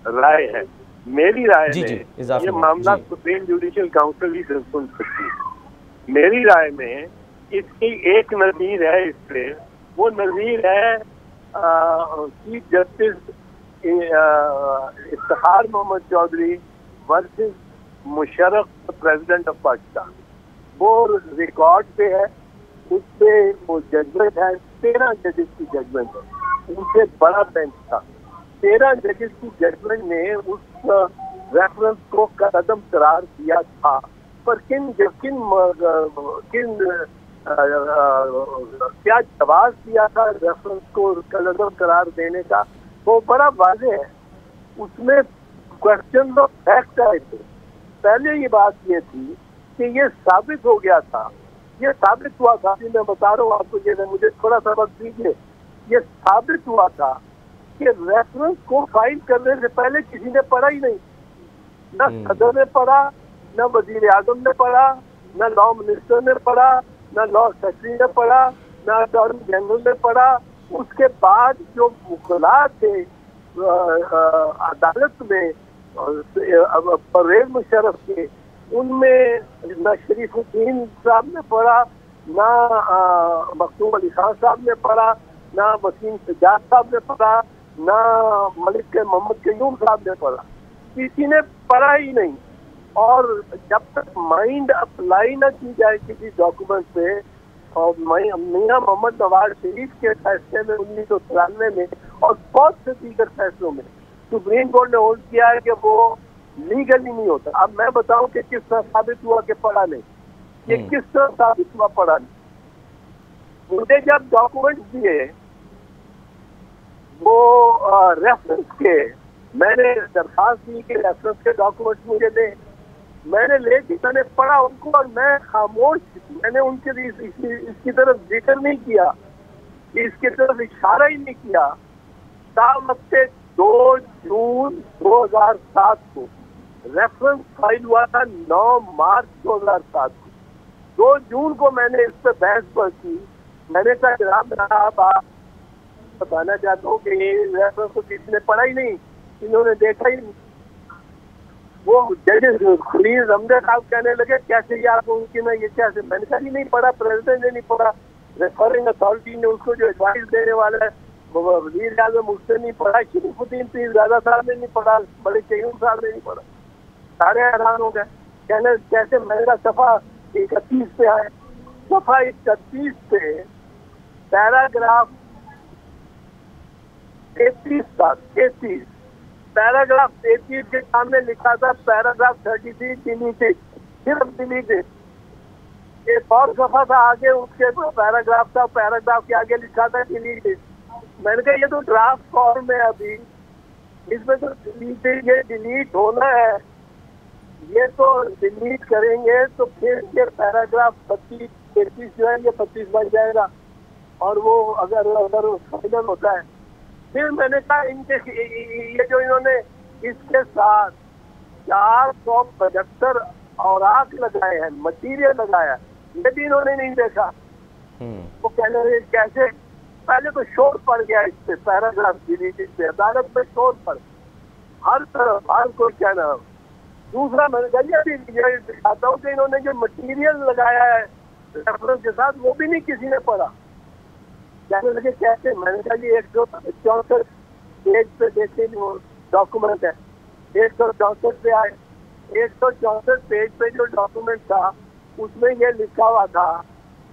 राय है। मेरी राय में ये मामला सुप्रीम जुडिशल काउंसिल ही सुन सकती है। मेरी राय में इसकी एक नज़ीर है इस पे, वो नज़ीर है chief justice Iftikhar Mohammad Chaudhry versus Musharraf president of Pakistan. वो रिकॉर्ड पे है, उस पे वो जजमेंट है, 13 जजेस की जजमेंट है, उनसे बड़ा बेंच था। 13 जजेस की जजमेंट ने उस रेफरेंस को कदम करार दिया था, पर किन क्या जवाब दिया था रेफरेंस को कदम करार देने का, वो बड़ा वाज़ेह है। उसमें क्वेश्चन ऑफ फैक्ट आए थे। पहले ये बात ये थी कि ये साबित हो गया था, ये साबित हुआ था, मैं बता रहा हूँ आपको, ये मुझे थोड़ा सा वक्त दीजिए। ये साबित हुआ था कि रेफरेंस को फाइल करने से पहले किसी ने पढ़ा ही नहीं, न सदर ने पढ़ा, न वजीर आजम ने पढ़ा, न लॉ मिनिस्टर ने पढ़ा, न लॉ सेक्रेटरी ने पढ़ा, न अटॉर्नी जनरल ने पढ़ा। उसके बाद जो मुखला थे अदालत में परवेज मुशर्रफ के, उनमें न शरीफुद्दीन साहब ने पढ़ा, न मखदूम अली खान साहब ने पढ़ा, न वसीम सज्जाद साहब ने पढ़ा, न मलिक मोहम्मद कयूम साहब ने पढ़ा, किसी ने पढ़ा ही नहीं। और जब तक माइंड अप्लाई न की जाए किसी डॉक्यूमेंट पे, और मियां मोहम्मद नवाज शरीफ के फैसले में 1993 में और बहुत से दीगर फैसलों में सुप्रीम कोर्ट ने होल्ड किया है कि वो लीगली नहीं होता। अब मैं बताऊं कि किस तरह साबित हुआ कि पढ़ा नहीं, ये किस तरह साबित हुआ पढ़ा नहीं। मुझे जब डॉक्यूमेंट दिए वो रेफरेंस के, मैंने दरखास्त दी कि रेफरेंस के डॉक्यूमेंट मुझे दे, मैंने लेके मैंने पढ़ा उनको, और मैं खामोश, मैंने उनके इसकी तरफ जिक्र नहीं किया, इसकी तरफ इशारा ही नहीं किया। वक्त 2 जून 2007 को रेफरेंस फाइल हुआ था, 9 मार्च 2007 को। 2 जून को मैंने इस पर बहस पर की। मैंने कहा जनाब आप बताना चाहता हूँ कि ये रेफरेंस को किसी ने पढ़ा ही नहीं, इन्होंने देखा ही नहीं। वो जजेस खलील रमजा साहब कहने लगे कैसे ये आप उनकी ना ये कैसे, मैंने कहा नहीं पढ़ा, प्रेसिडेंट ने नहीं पढ़ा, रेफरिंग अथॉरिटी ने उसको जो एडवाइस देने वाला है वजीर आजम उससे नहीं पढ़ा, शरीफुद्दीन पीरजादा साहब ने नहीं पढ़ा, बड़े कयूम साहब ने नहीं पढ़ा। सारे हैरान हो गए, कहने कैसे। मेरा सफा 31 पे आए, सफा 31 पे पैराग्राफ 33 था, 33 पैराग्राफ 33 के सामने लिखा था पैराग्राफ 33 डिलीटेड, सिर्फ डिलीटेड। एक और सफा था आगे, उसके पैराग्राफ था, पैराग्राफ के आगे लिखा था डिलीटेड। मैंने कहा ये तो ड्राफ्ट फॉर्म है, अभी इसमें तो डिलीटेड, ये डिलीट होना है, ये तो डिलीट करेंगे तो फिर ये पैराग्राफ 33 जो है ये 25 बन जाएगा, और वो अगर फाइनल होता है। फिर मैंने कहा इनके ये जो इन्होंने इसके साथ 475 औराक लगाए हैं, मटीरियल लगाया, ये भी इन्होंने नहीं देखा। वो कहने लगे कैसे, पहले तो शोर पड़ गया इस पे, पैराग्राफ डिलीटेड पे, अदालत में शोर पड़, हर तरफ हर कोई कहना। दूसरा मैंने कहा ये दिखाता हूँ कि इन्होंने जो मटीरियल लगाया है रेफरेंस के साथ, वो भी नहीं किसी ने पढ़ा। कहने लगे कैसे, मैंने कहा जी 164 पेज पे देखे वो डॉक्यूमेंट है, 164 पे आए, 164 पेज पे जो डॉक्यूमेंट था उसमें ये लिखा हुआ था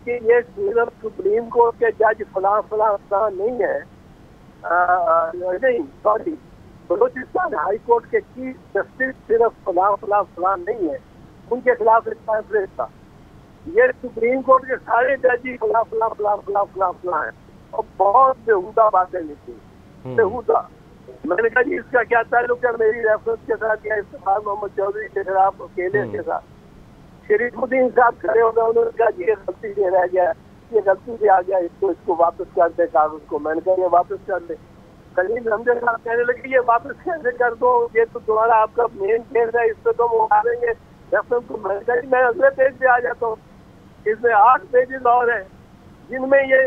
कि ये सिर्फ सुप्रीम कोर्ट के जज फलां फलां फलां नहीं है, नहीं सॉरी, बलोचिस्तान हाई कोर्ट के चीफ जस्टिस सिर्फ फलां फलां फलां नहीं है, उनके खिलाफ एक पैम्फलेट था। ये सुप्रीम कोर्ट के सारे जज ही फलां फलां फलां फलां फलां फलां है, और बहुत बेहुदा बातें लिखी, बेहुदा। मैंने कहा जी इसका क्या ताल्लुक है मेरी रेफरेंस के साथ या इफ्तिखार मोहम्मद चौधरी के खिलाफ अकेले के साथ। शरीफुद्दीन साहब खड़े हो गए, उन्होंने कहा ये गलती से रह गया, ये गलती से आ गया, इसको वापस कर दे कागज को। मैंने कहा ये वापस कर दे। खलील रमजा साहब कहने लगे ये वापस कैसे कर दो, ये तो तुम्हारा आपका मेन केस है, इस पर तो वो उठाएंगे रेफरेंस को। मैंने कहा मैं अगले पेज पे आ जाता हूँ, इसमें 8 पेजेस और हैं जिनमें ये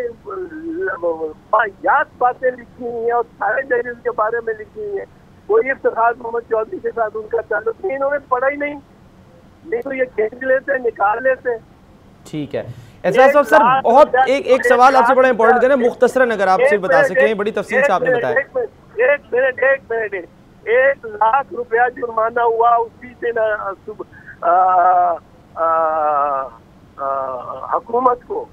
याद बातें लिखी हुई हैं और सारे जजेस के बारे में लिखी हुई है। कोई इफ्तिखार मोहम्मद चौधरी के साथ उनका ताल्लुक नहीं, इन्होंने पढ़ा ही नहीं तो ये खींच लेते, निकाल लेते। ठीक है एजाज साहब, सर बहुत एक सवाल आपसे बड़ा इंपॉर्टेंट है, मुख्तसरन अगर आप सिर्फ बता सकें, बड़ी तफसील से आपने बताया। एक मिनट 1 लाख रुपया जुर्माना हुआ उसी दिन हुकूमत को।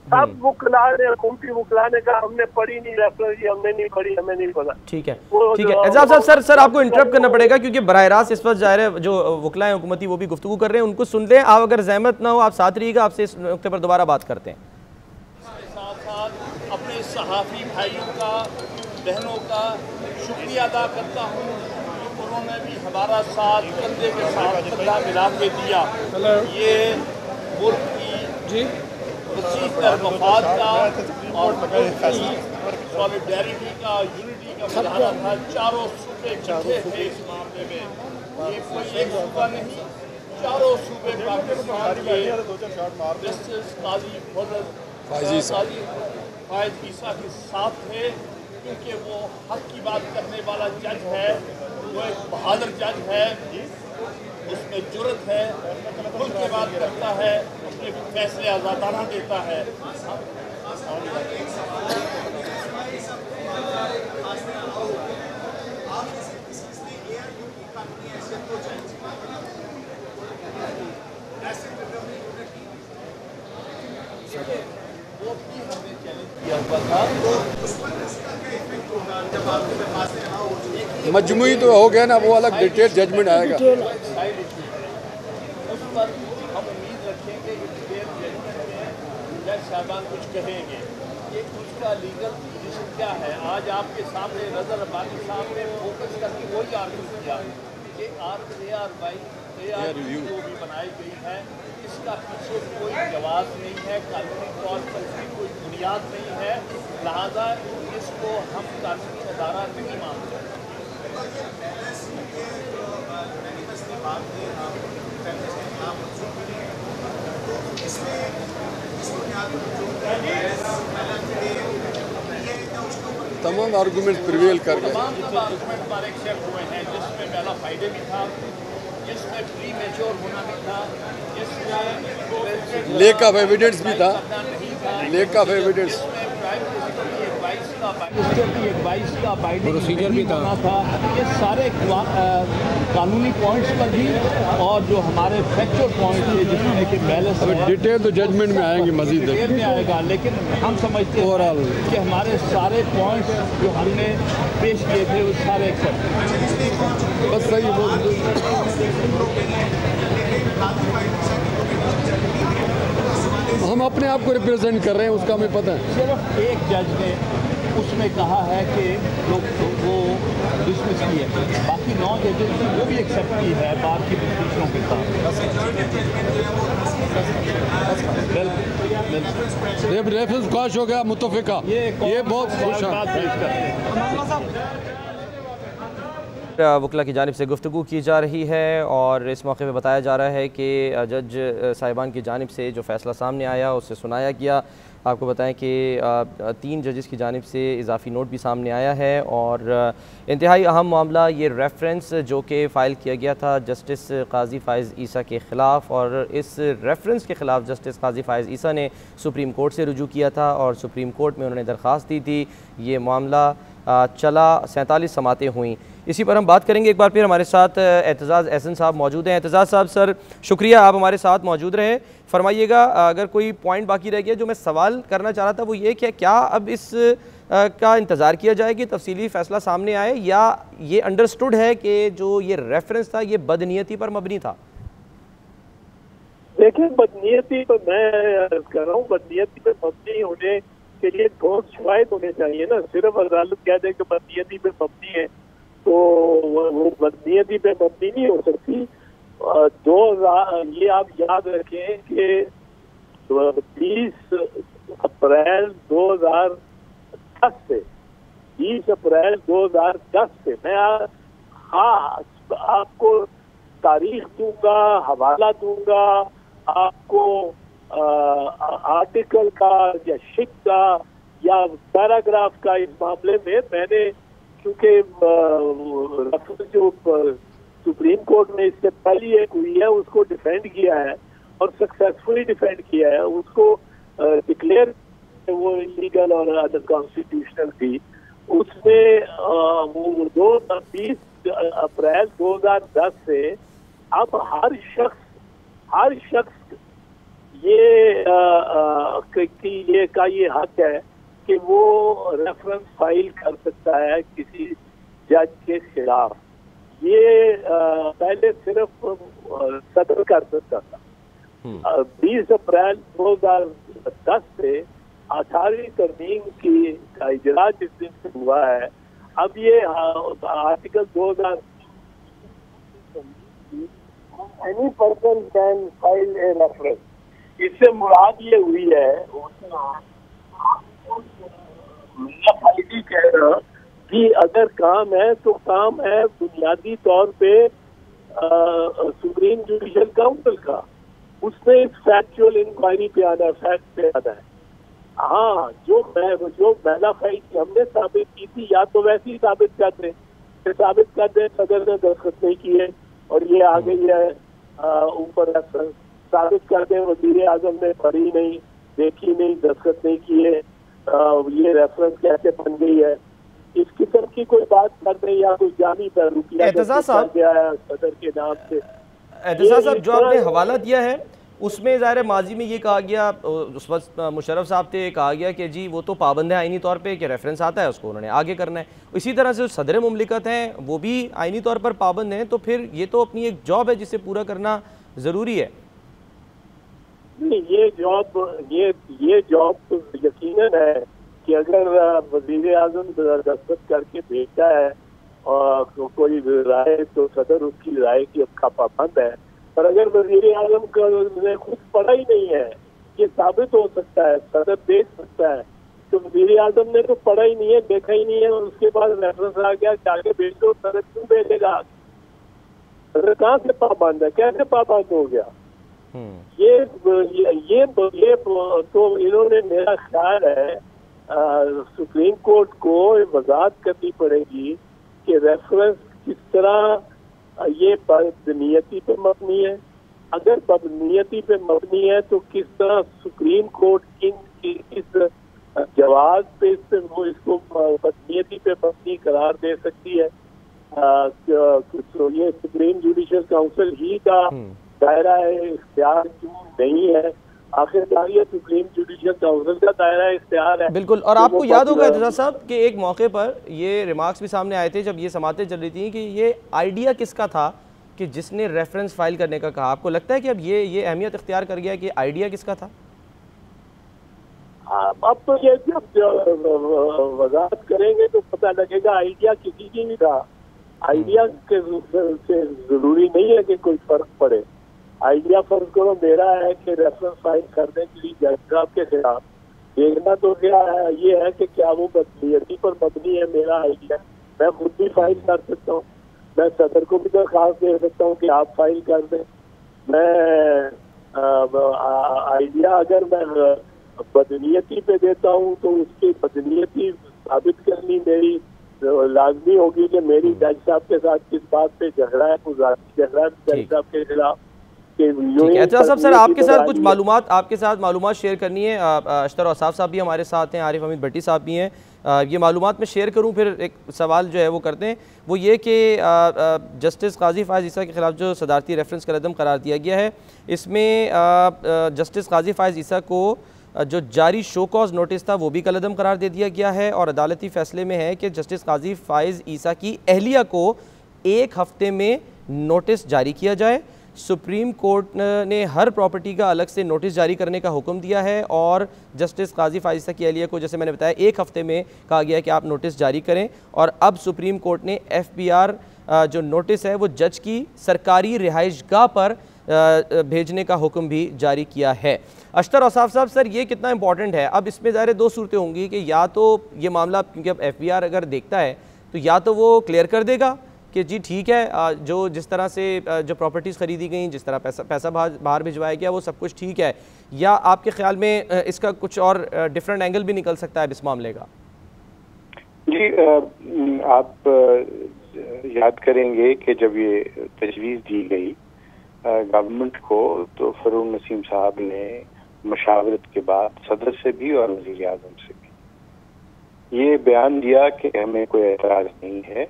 सब वकला ने, हुकूमती वकला ने कहा हमने पढ़ी नहीं रेफरेंस, हमने नहीं पढ़ी, हमें नहीं पता। ठीक है, ठीक है एजाज साहब। सर आपको इंटरप्ट करना पड़ेगा क्योंकि बराह रास्त इस वक्त जाहिर है जो वकला हैं हुकूमती वो भी गुफ्तगू कर रहे हैं, उनको सुन लें आप। अगर जहमत ना हो आप साथ रहिएगा, आपसे इस नुक्ते पर दोबारा बात करते हैं। साथ साथ अपने सहाफ़ी भाइयों का, बहनों का शुक्रिया अदा करता हूँ, उन्होंने भी हमारा साथ कंधे के साथ कंधा मिला के दिया। ये मुल्क की वसी तर मफाद का और सॉलिडेरिटी का, यूनिटी का मुजाहरा था। चारों सूबे इकट्ठे थे इस मामले में। ये कोई एक सूबा नहीं, चारों सूबे पाकिस्तान के जस्टिस काजी फायज़ ईसा के साथ थे, क्योंकि वो हक की बात करने वाला जज है, वो एक बहादुर जज है, उसमें जुर्रत है, खुल के बात करता है, अपने फैसले आज़ादाना देता है। वो भी हमने चैलेंज किया हुआ था। मजमुई तो हो गया ना, वो अलग डिटेल जजमेंट आएगा। उस पर हम उम्मीद रखेंगे कि डिटेल जजमेंट में जज साहबान कुछ कहेंगे कि उसका लीगल पोजीशन क्या है। आज आपके सामने नजर रब्बानी साहब ने फोकस करके वही आर्ग्यू किया कि AR-22 जो भी बनाई गई है, इसका पीछे कोई जवाब नहीं है, कानूनी तौर पर इसकी कोई बुनियाद नहीं है, लिहाजा इसको हम कानूनी अदारा नहीं मानते। तमाम आर्गूमेंट प्रिवेल कर गए। तमाम आर्गूमेंट हमारे एक्सेप्ट हुए हैं, जिसमें पहला फायदे भी था, जिसमें प्री मैच्योर होना भी था, जिसमें लेक ऑफ एविडेंस भी था, लेक ऑफ एविडेंस, प्रोसीजर भी था। ये सारे कानूनी पॉइंट्स पर भी और जो हमारे फैक्चुअल पॉइंट थे जिसमें कि बैलेंस डिटेल तो जजमेंट में आएंगे, मजीद डिटेल में आएगा, लेकिन हम समझते हैं कि हमारे सारे पॉइंट्स जो हमने पेश किए थे वो सारे एक्सेप्ट। बस सही हम अपने आप को रिप्रेजेंट कर रहे हैं, उसका हमें पता है। सिर्फ एक जज ने उसमें कहा है कि लोग वो डिसमिस किए, बाकी 9 जजेस ने वो भी एक्सेप्ट की है बात की डिस्कशनों के साथ। रेफरेंस ख्वाश हो गया मुतफिका, ये बहुत खुश है। वकला की जानिब से गुफ्तगू की जा रही है और इस मौके पर बताया जा रहा है कि जज साहिबान की जानिब से जो फ़ैसला सामने आया उससे सुनाया गया। आपको बताएं कि 3 जजेस की जानिब से इजाफ़ी नोट भी सामने आया है और इंतहाई अहम मामला ये रेफरेंस जो कि फ़ाइल किया गया था जस्टिस काजी फ़ाइज़ ईसा के ख़िलाफ़, और इस रेफरेंस के ख़िलाफ़ जस्टिस काजी फ़ाइज़ ईसा ने सुप्रीम कोर्ट से रुजू किया था और सुप्रीम कोर्ट में उन्होंने दरख्वास्त दी थी। ये मामला चला, 47 समातें हुई। इसी पर हम बात करेंगे। एक बार फिर हमारे साथ एतजाज़ एहसन साहब मौजूद हैं। एतजाज़ साहब, सर शुक्रिया आप हमारे साथ मौजूद रहे। फरमाइएगा अगर कोई पॉइंट बाकी रह गया जो मैं सवाल करना चाह रहा था वो ये कि क्या अब इस का इंतज़ार किया जाए कि तफसीली फ़ैसला सामने आए, या ये अंडरस्टूड है कि जो ये रेफरेंस था ये बदनीयती पर मबनी था? देखिए, बदनीयती तो मैं कह रहा हूँ, बदनीयती पर मबनी होने के लिए ठोस शवाहिद होने चाहिए ना। सिर्फ अदालत कह दे कि बदनीयती पे मबनी है तो वो बदनीयती पे मबनी नहीं हो सकती। 2000 ये आप याद रखें कि 20 अप्रैल 2010 से 20 अप्रैल 2010 से मैं आपको तारीख दूंगा, हवाला दूंगा आपको, आर्टिकल का या शिक का या पैराग्राफ का। इस मामले में मैंने क्योंकि जो सुप्रीम कोर्ट में इससे पहले एक हुई है उसको डिफेंड किया है और सक्सेसफुली डिफेंड किया है, उसको डिक्लेयर वो इलीगल और अनकॉन्स्टिट्यूशनल थी। उसमें वो 20 अप्रैल 2010 से अब हर शख्स ये हक है कि वो रेफरेंस फाइल कर सकता है किसी जज के खिलाफ। ये पहले सिर्फ सदर कर सकता था। 20 अप्रैल 2010 से 18वीं तरमीम की का इजरा जिस दिन से हुआ है, अब ये article 2000 any person can file a reference, इससे मुराद ये हुई है कह रहा कि अगर काम है तो काम है बुनियादी तौर पे सुप्रीम जुडिशल काउंसिल का, उसने फैक्चुअल इंक्वायरी पे आना है, फैक्ट पे आना है। हाँ, जो मैलाफाई हमने साबित की थी, या तो वैसे ही साबित कर दे सदर ने दस्तखत नहीं किए और ये आ गई है ऊपर रेफरेंस, साबित कर दे वजीर आजम ने पढ़ी नहीं, देखी नहीं, दस्तखत नहीं किए, ये रेफरेंस कैसे बन गई है, इस किस्म की कोई बात कर दे या कोई जानी पर रुपया सदर के नाम से। एहतसाब साहब, जो आपने हवाला दिया है उसमें ज़ाहिर है माजी में ये कहा गया, उस वक्त मुशर्रफ साहब थे, कहा गया कि जी वो तो पाबंद है आइनी तौर पे कि रेफरेंस आता है उसको उन्होंने आगे करना है। इसी तरह से सदर मुमलिकत हैं वो भी आइनी तौर पर पाबंद हैं, तो फिर ये तो अपनी एक जॉब है जिसे पूरा करना ज़रूरी है। नहीं, ये जॉब तो यकीनन है कि अगर वजीर आजम दस्तखत करके भेजता है और कोई राय तो सदर उसकी राय की का पाबंद है, पर अगर वजीर आजम ने खुद पढ़ा ही नहीं है, ये साबित हो सकता है, सदर देख सकता है, तो वजीर आजम ने तो पढ़ा ही नहीं है, देखा ही नहीं है, और उसके बाद रेफरेंस आ गया कि आगे भेज दो, सदर क्यों भेजेगा? सदर कहाँ से पाबंद है, कैसे पाबंद हो गया? ये तो इन्होंने, मेरा ख्याल है सुप्रीम कोर्ट को वजाहत करनी पड़ेगी कि रेफरेंस किस तरह ये बदनीयती पे मबनी है। अगर बदनीयती पे मबनी है तो किस तरह सुप्रीम कोर्ट इस जवाब पे इसको बदनीयती पे मबनी करार दे सकती है। तो ये सुप्रीम जुडिशल काउंसिल ही का दायरा है, इख्तियार क्यों नहीं है? आखिरकार ये सुप्रीम जुडिशल काउंसिल का दायरा इख्तियार है। बिल्कुल, और आपको याद होगा एहतसाब साहब कि एक मौके पर ये रिमार्क्स भी सामने आए थे जब ये समातें चल रही थी कि ये आइडिया किसका था कि जिसने रेफरेंस फाइल करने का कहा। आपको लगता है कि अब ये अहमियत इख्तियार कर गया कि आइडिया किसका था? अब तो ये जब वजाहत करेंगे तो पता लगेगा आइडिया किसी की भी था। आइडिया के से जरूरी नहीं है कि कोई फर्क पड़े। आइडिया फर्ज करो मेरा है कि रेफरेंस फाइल करने के लिए जज साहब के खिलाफ देखना तो क्या है, ये है कि क्या वो बदनीयती पर मबनी है मेरा आइडिया। मैं खुद भी फाइल कर सकता हूँ, मैं सदर को भी दरख्वास्त दे सकता हूँ कि आप फाइल कर दें। मैं आइडिया अगर मैं बदनीयती पे देता हूँ तो उसकी बदनीयती साबित करनी मेरी लाजमी होगी कि मेरी जज साहब के साथ किस बात पे झगड़ा है, कुछ झगड़ा है जज साहब के खिलाफ। एहतसाब सर, आपके साथ कुछ मालूमात शेयर करनी है। अशतर औसाफ साहब भी हमारे साथ हैं, आरिफ हमीद भट्टी साहब भी हैं। ये मालूमात मैं शेयर करूं, फिर एक सवाल जो है वो करते हैं, वो ये कि जस्टिस काजी फायज़ ईसा के ख़िलाफ़ जो सदारती रेफरेंस का कदम करार दिया गया है, इसमें जस्टिस काजी फायज़ ईसा को जो जारी शो कॉज नोटिस था वो भी कलअदम करार दे दिया गया है। और अदालती फ़ैसले में है कि जस्टिस काजी फायज़ ईसा की अहलिया को 1 हफ़्ते में नोटिस जारी किया जाए। सुप्रीम कोर्ट ने हर प्रॉपर्टी का अलग से नोटिस जारी करने का हुक्म दिया है और जस्टिस काजी फायज़ ईसा की अहलिया को, जैसे मैंने बताया, 1 हफ़्ते में कहा गया है कि आप नोटिस जारी करें। और अब सुप्रीम कोर्ट ने FBR जो नोटिस है वो जज की सरकारी रिहाइशगाह पर भेजने का हुक्म भी जारी किया है। अशतर औसाफ साहब, सर ये कितना इंपॉर्टेंट है? अब इसमें ज़ाहिर 2 सूरतें होंगी कि या तो ये मामला, क्योंकि अब FBR अगर देखता है तो या तो वो क्लियर कर देगा कि जी ठीक है, जो जिस तरह से जो प्रॉपर्टीज़ ख़रीदी गई, जिस तरह पैसा बाहर भिजवाया गया, वो सब कुछ ठीक है, या आपके ख्याल में इसका कुछ और डिफरेंट एंगल भी निकल सकता है इस मामले का? जी, आप याद करेंगे कि जब ये तजवीज़ दी गई गवर्नमेंट को, तो फरूक नसीम साहब ने मशावरत के बाद सदर से भी और वज़ीर आज़म से भी ये बयान दिया कि हमें कोई एतराज़ नहीं है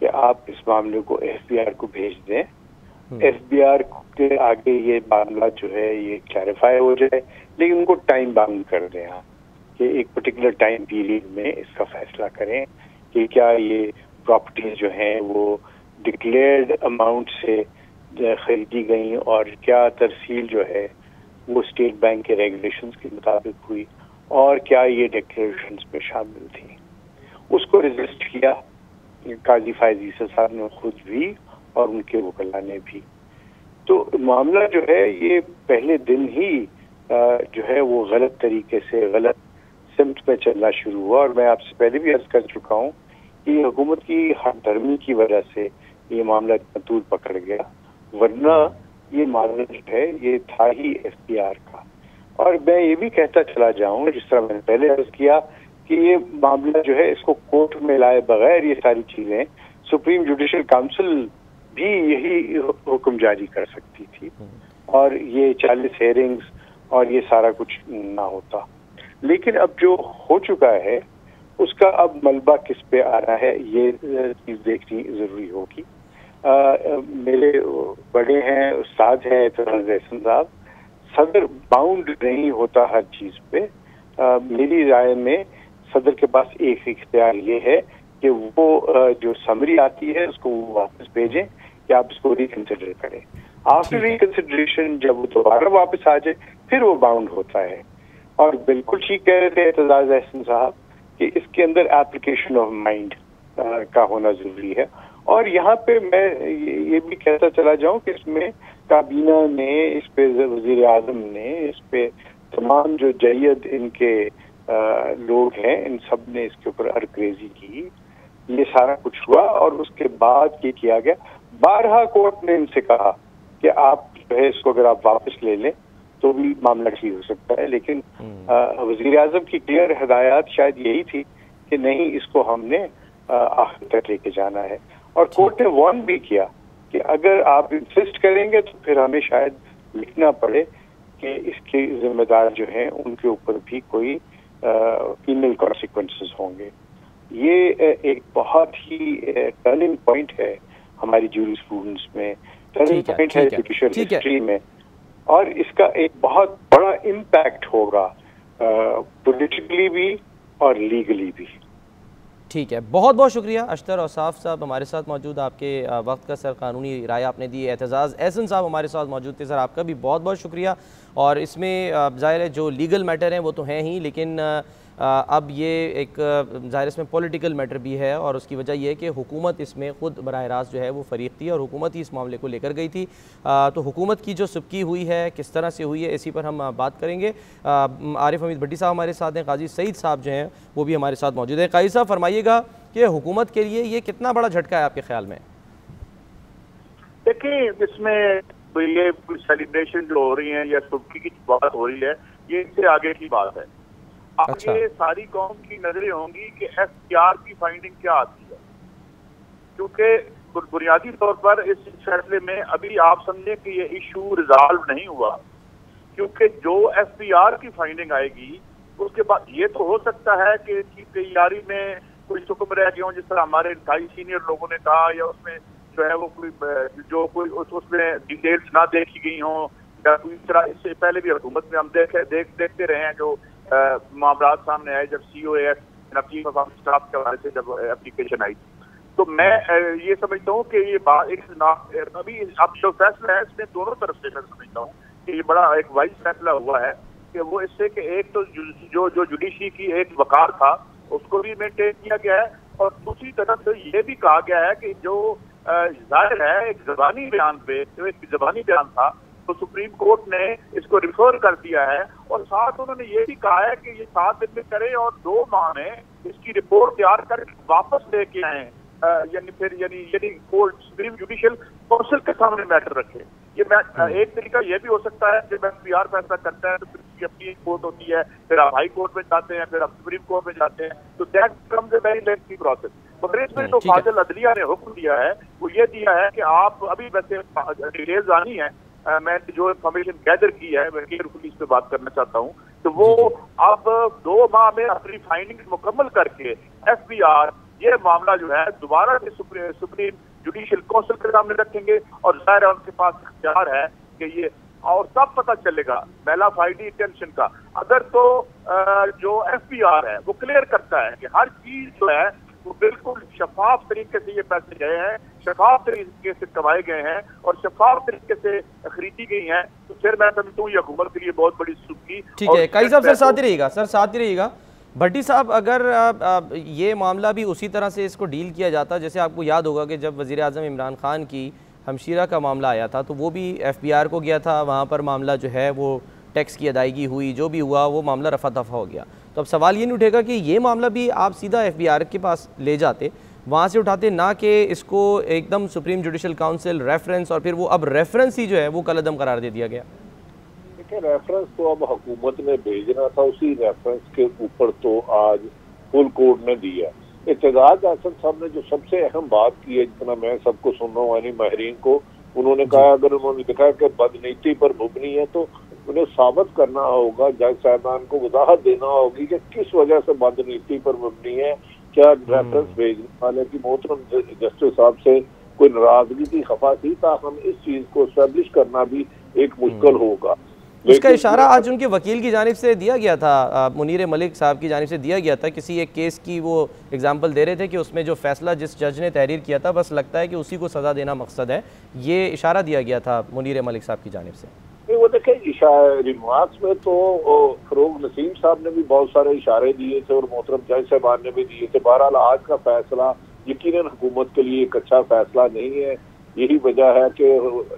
कि आप इस मामले को FBR को भेज दें एफबीआर के आगे ये मामला जो है ये क्लैरिफाई हो जाए, लेकिन उनको टाइम बाउंड कर दें कि एक पर्टिकुलर टाइम पीरियड में इसका फैसला करें कि क्या ये प्रॉपर्टीज जो हैं वो डिक्लेयर्ड अमाउंट से खरीदी गई और क्या तरसील जो है वो स्टेट बैंक के रेगुलेशंस के मुताबिक हुई और क्या ये डिक्लेरेशंस में शामिल थी। उसको रजिस्ट किया काजी फायज ईसा साहब ने खुद भी और उनके वकला ने भी। तो मामला जो है ये पहले दिन ही जो है वो गलत तरीके से गलत सिमत में चलना शुरू हुआ और मैं आपसे पहले भी अर्ज कर चुका हूँ कि हुकूमत की हरदर्मी की वजह से ये मामला तूल पकड़ गया, वरना ये मामला जो है ये था ही एफबीआर का। और मैं ये भी कहता चला जाऊं, जिस तरह मैंने पहले अर्ज किया कि ये मामला जो है इसको कोर्ट में लाए बगैर ये सारी चीजें सुप्रीम जुडिशल काउंसिल भी यही हुक्म जारी कर सकती थी और ये 40 हेयरिंग्स और ये सारा कुछ ना होता। लेकिन अब जो हो चुका है उसका अब मलबा किस पे आ रहा है ये चीज देखनी जरूरी होगी। मेरे बड़े हैं, उस्ताद हैं एतराज एहसन साहब, सदर बाउंड नहीं होता हर चीज पे। मेरी राय में सदर के पास एक इख्तियार ये है कि वो जो समरी आती है उसको वो वापस भेजें कि आप इसको रिकंसिडर करें। आफ्टर रिकंसिडरेशन जब वो दोबारा वापस आ जाए फिर वो बाउंड होता है। और बिल्कुल ठीक कह रहे थे एतराज एहसन साहब कि इसके अंदर एप्लीकेशन ऑफ माइंड का होना जरूरी है। और यहाँ पे मैं ये भी कहता चला जाऊं कि इसमें काबीना ने इस पे, वजीर आजम ने इस पे, तमाम जो जैयद इनके लोग हैं इन सब ने इसके ऊपर अरक्रेजी की। ये सारा कुछ हुआ और उसके बाद ये किया गया। 12 कोर्ट ने इनसे कहा कि आप जो है इसको अगर आप वापस ले लें तो भी मामला ठीक हो सकता है, लेकिन वजीर आजम की क्लियर हिदायत शायद यही थी कि नहीं, इसको हमने आखिर तक लेके जाना है। और कोर्ट ने वार्न भी किया कि अगर आप इंसिस्ट करेंगे तो फिर हमें शायद लिखना पड़े कि इसके जिम्मेदार जो हैं उनके ऊपर भी कोई पीनल कॉन्सिक्वेंसेस होंगे। ये एक बहुत ही टर्निंग पॉइंट है हमारी जूरिस्प्रूडेंस में, टर्निंग पॉइंट है जुडिशियल हिस्ट्री में, और इसका एक बहुत बड़ा इम्पैक्ट होगा पॉलिटिकली भी और लीगली भी। ठीक है, बहुत बहुत शुक्रिया अशतर औसाफ साहब हमारे साथ मौजूद, आपके वक्त का सर कानूनी राय आपने दी। एतजाज़ एहसन साहब हमारे साथ मौजूद थे, सर आपका भी बहुत बहुत शुक्रिया। और इसमें ज़ाहिर है जो लीगल मैटर हैं वो तो हैं ही, लेकिन अब ये एक ज़ाहिर इसमें पॉलिटिकल मैटर भी है और उसकी वजह यह है कि हुकूमत इसमें ख़ुद बराह रास्त जो है वो फरीक थी और हुकूमत ही इस मामले को लेकर गई थी। तो हुकूमत की जो सबकी हुई है किस तरह से हुई है इसी पर हम बात करेंगे। आरिफ हमीद भट्टी साहब हमारे साथ हैं, काजी सईद साहब जो हैं वो भी हमारे साथ मौजूद हैं। काजी साहब फरमाइएगा कि हुकूमत के लिए ये कितना बड़ा झटका है आपके ख्याल में? देखिए, इसमें ये सेलिब्रेशन जो हो रही है या सबकी की बात हो रही है, ये इससे आगे की बात है। आगे सारी कौम की नजरें होंगी कि एफबीआर की फाइंडिंग क्या आती है, क्योंकि बुनियादी तौर पर इस फैसले में अभी आप समझे कि ये इशू रिजॉल्व नहीं हुआ, क्योंकि जो एफबीआर की फाइंडिंग आएगी उसके बाद ये तो हो सकता है कि इसकी तैयारी में कोई सुकम रह गए हों, जिस तरह हमारे 2 सीनियर लोगों ने कहा, या उसमें जो है वो कोई उसमें डिटेल्स ना देखी गई हों, या कोई तरह इससे पहले भी हुकूमत में हम देखते रहे हैं जो मामला सामने आए जब COAS चीफ ऑफ स्टाफ के हवाले से जब एप्लीकेशन आई। तो मैं ये समझता हूँ कि ये बात अभी अब जो फैसला है इसमें दोनों तरफ से मैं समझता हूँ कि ये बड़ा एक वाइज फैसला हुआ है कि वो इससे कि एक तो जो जुडिशरी की एक वकार था उसको भी मेंटेन किया गया है, और दूसरी तरफ से ये भी कहा गया है कि जो जाहिर है एक जबानी बयान पे जो एक जबानी बयान था तो सुप्रीम कोर्ट ने इसको रिफर कर दिया है, और साथ उन्होंने ये भी कहा है कि ये 7 दिन में करें और 2 माह में इसकी रिपोर्ट तैयार कर वापस लेके आए, यानी कोर्ट सुप्रीम जुडिशियल काउंसिल के सामने मैटर रखे। ये एक तरीका ये भी हो सकता है जब एफबीआर फैसला करता है तो फिर उसकी अपनी एक कोर्ट होती है, फिर आप हाई कोर्ट में जाते हैं, फिर आप सुप्रीम कोर्ट में जाते हैं, तो that becomes a very lengthy process. मगर इसमें तो फाजिल अदलिया ने हुक्म दिया है वो ये दिया है कि आप अभी वैसे डिटेल्स आनी है, मैंने जो इन्फॉर्मेशन गैदर की है मैं केयरफुली इस पे बात करना चाहता हूँ, तो वो अब 2 माह में अपनी फाइंडिंग मुकम्मल करके एफबीआर ये मामला जो है दोबारा से सुप्रीम जुडिशियल काउंसिल के सामने रखेंगे और जाहिर है उनके पास इख्तियार है कि ये, और तब पता चलेगा बैलाफ आईडी डिटेंशन का। अगर तो जो FBR है वो क्लियर करता है कि हर चीज जो है वो बिल्कुल शफाफ तरीके से ये पैसे गए हैं, शफाफ तरीके से कमाए गए हैं और शफाफ तरीके से खरीदी गई हैं, तो फिर मैं समझता हूँ ये हुकूमत के लिए बहुत बड़ी सुखी। ठीक है, काजी साहब सर साथ ही रहिएगा, सर साथ ही रहिएगा। भट्टी साहब, अगर ये मामला भी उसी तरह से इसको डील किया जाता, जैसे आपको याद होगा कि जब वज़ीर आज़म इमरान खान की हमशीरा का मामला आया था तो वो भी FBR को गया था, वहाँ पर मामला जो है वो टैक्स की अदायगी हुई, जो भी हुआ वो मामला रफा दफा हो गया। तो अब सवाल ये नहीं उठेगा कि ये मामला भी आप सीधा FBR के पास ले जाते, वहाँ से उठाते, ना कि इसको एकदम सुप्रीम जुडिशल काउंसिल रेफरेंस, और फिर वो अब रेफरेंस ही जो है वो कलअदम करार दे दिया गया। देखिए, रेफरेंस तो अब हुकूमत ने भेजना था, उसी रेफरेंस के ऊपर तो आज फुल कोर्ट ने दिया। एतजाज अहसन साहब ने जो सबसे अहम बात की है, जितना मैं सबको सुन रहा हूँ, यानी माहिरीन को, उन्होंने कहा अगर उन्होंने दिखा कि बदनीति पर मुबनी है तो उन्हें साबित करना होगा, जज साहबान को वजाहत देना होगी कि किस वजह से बदनीति पर मुबनी है। क्या रेफरेंस भेजने वाले की मोहतरम जस्टिस साहब से कोई नाराजगी थी, खफा थी, ताहम इस चीज को एस्टेब्लिश करना भी एक मुश्किल होगा। इसका इशारा आज उनके वकील की जानिब से दिया गया था, मुनीर मलिक साहब की जानिब से दिया गया था। किसी एक केस की वो एग्जांपल दे रहे थे कि उसमें जो फैसला जिस जज ने तहरीर किया था, बस लगता है कि उसी को सज़ा देना मकसद है, ये इशारा दिया गया था मुनीर मलिक साहब की जानिब से। वो देखें, रिमार्क्स में तो फरोग नसीम साहब ने भी बहुत सारे इशारे दिए थे और मोहतरम जज साहबान ने भी दिए थे। बहरहाल आज का फैसला यकीनन हुकूमत के लिए एक अच्छा फैसला नहीं है। यही वजह है कि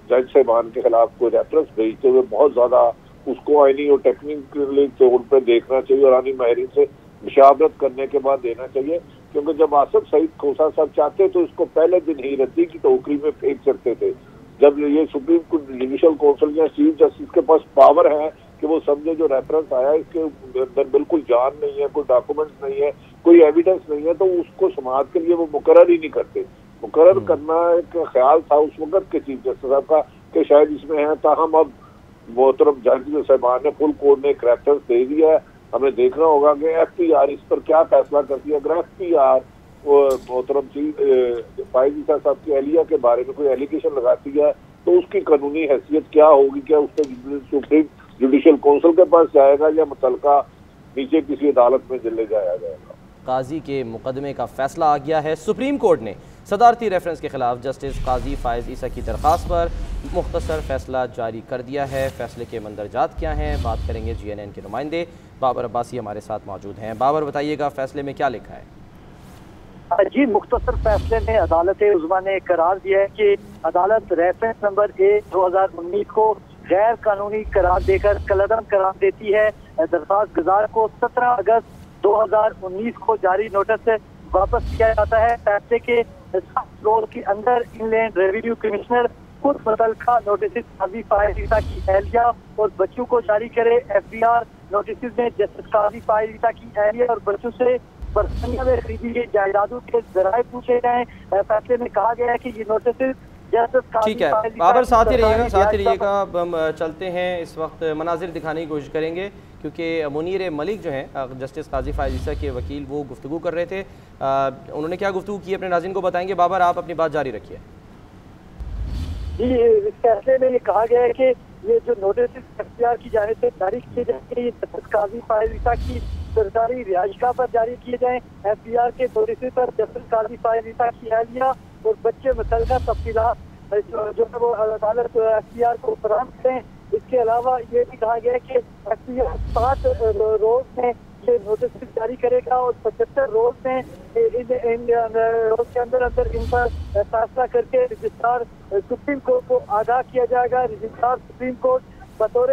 जज साहबान के खिलाफ कोई रेफरेंस भेजते हुए बहुत ज्यादा उसको आईनी और टेक्निकली तौर पर देखना चाहिए और आनी माहिरीन से मुशावरत करने के बाद देना चाहिए, क्योंकि जब आसफ सईद खोसा साहब चाहते तो इसको पहले दिन ही रद्दी की टोकरी में फेंक सकते थे। जब ये सुप्रीम जुडिशल काउंसिल या चीफ जस्टिस के पास पावर है कि वो समझे जो रेफरेंस आया इसके अंदर बिल्कुल जान नहीं है, कोई डॉक्यूमेंट्स नहीं है, कोई एविडेंस नहीं है, तो उसको समाअत के लिए वो मुकर्रर ही नहीं करते। मुकर्रर करना एक ख्याल था उस वक्त के चीफ जस्टिस साहब का कि शायद इसमें है, ताहम अब मोहतरम जज साहबान ने फुल कोर्ट ने एक रेफरेंस दे दिया है। हमें देखना होगा कि FPR इस पर क्या फैसला करती है। अगर FPR मोहतरम फायज ईसा साहब की अहलिया के बारे में कोई एलिगेशन लगाती है तो उसकी कानूनी हैसियत क्या होगी? क्या उससे सुप्रीम जुडिशल काउंसिल के पास जाएगा या मुतलका नीचे किसी अदालत में ले जाया जाएगा? काजी के मुकदमे का फैसला आ गया है। सुप्रीम कोर्ट ने सदारती रेफरेंस के खिलाफ जस्टिस काजी फायज ईसा की दरख्वास्त पर मुख्तसर फैसला जारी कर दिया है। फैसले के मंदरजात क्या हैं, बात करेंगे GNN के नुमाइंदे बाबर अब्बासी हमारे साथ मौजूद हैं। बाबर, बताइएगा फैसले में क्या लिखा है? जी, मुख्तसर फैसले में अदालत उज़्मा ने करार दिया है कि अदालत रेफरेंस नंबर 1/2019 को गैर कानूनी करार देकर कलअदम करार देती है। दरख्वास्त गुजार को 17 अगस्त 2019 को जारी नोटिस से वापस किया जाता है। फैसले के 7 रोज के अंदर इनलैंड रेवेन्यू कमिश्नर खुद मुतल्लिका नोटिस काजी फायज ईसा की अहलिया और बच्चों को जारी करे। FBR नोटिस में जस्टिस काजी फायज ईसा की अहलिया और बच्चों से बरतानिया में खरीदी गई जायदादों के जराए पूछे गए। फैसले में कहा गया है कि ये नोटिस ठीक है। बाबर, साथ ही रहिएगा, हम चलते हैं। इस वक्त मनाजिर दिखाने की कोशिश करेंगे क्योंकि मुनीर मलिक जो हैं जस्टिस काजी फायज ईसा के वकील, वो गुफ्तगू कर रहे थे। उन्होंने क्या गुफ्तगू की अपने नाज़रीन को बताएंगे। बाबर, आप अपनी बात जारी रखिए। जी, इस फैसले में ये कहा गया है कि ये जो नोटिस FBR की जानिब से जारी किए जाएंगे ये जस्टिस काजी फायज ईसा की सरकारी रिहाइशगाह पर जारी किए जाएं। FBR के नोटिस पर जस्टिस काजी फायज ईसा की अहलिया और बच्चे मुतल्लिका तफसीलात जो है वो अदालत FBR को फराहम करें। इसके अलावा ये भी कहा गया है कि FBR 7 रोज में ये नोटिस जारी करेगा और 75 रोज में इन रोज के अंदर इन पर फैसला करके रजिस्ट्रार सुप्रीम कोर्ट को आगाह किया जाएगा। रजिस्ट्रार सुप्रीम कोर्ट बतौर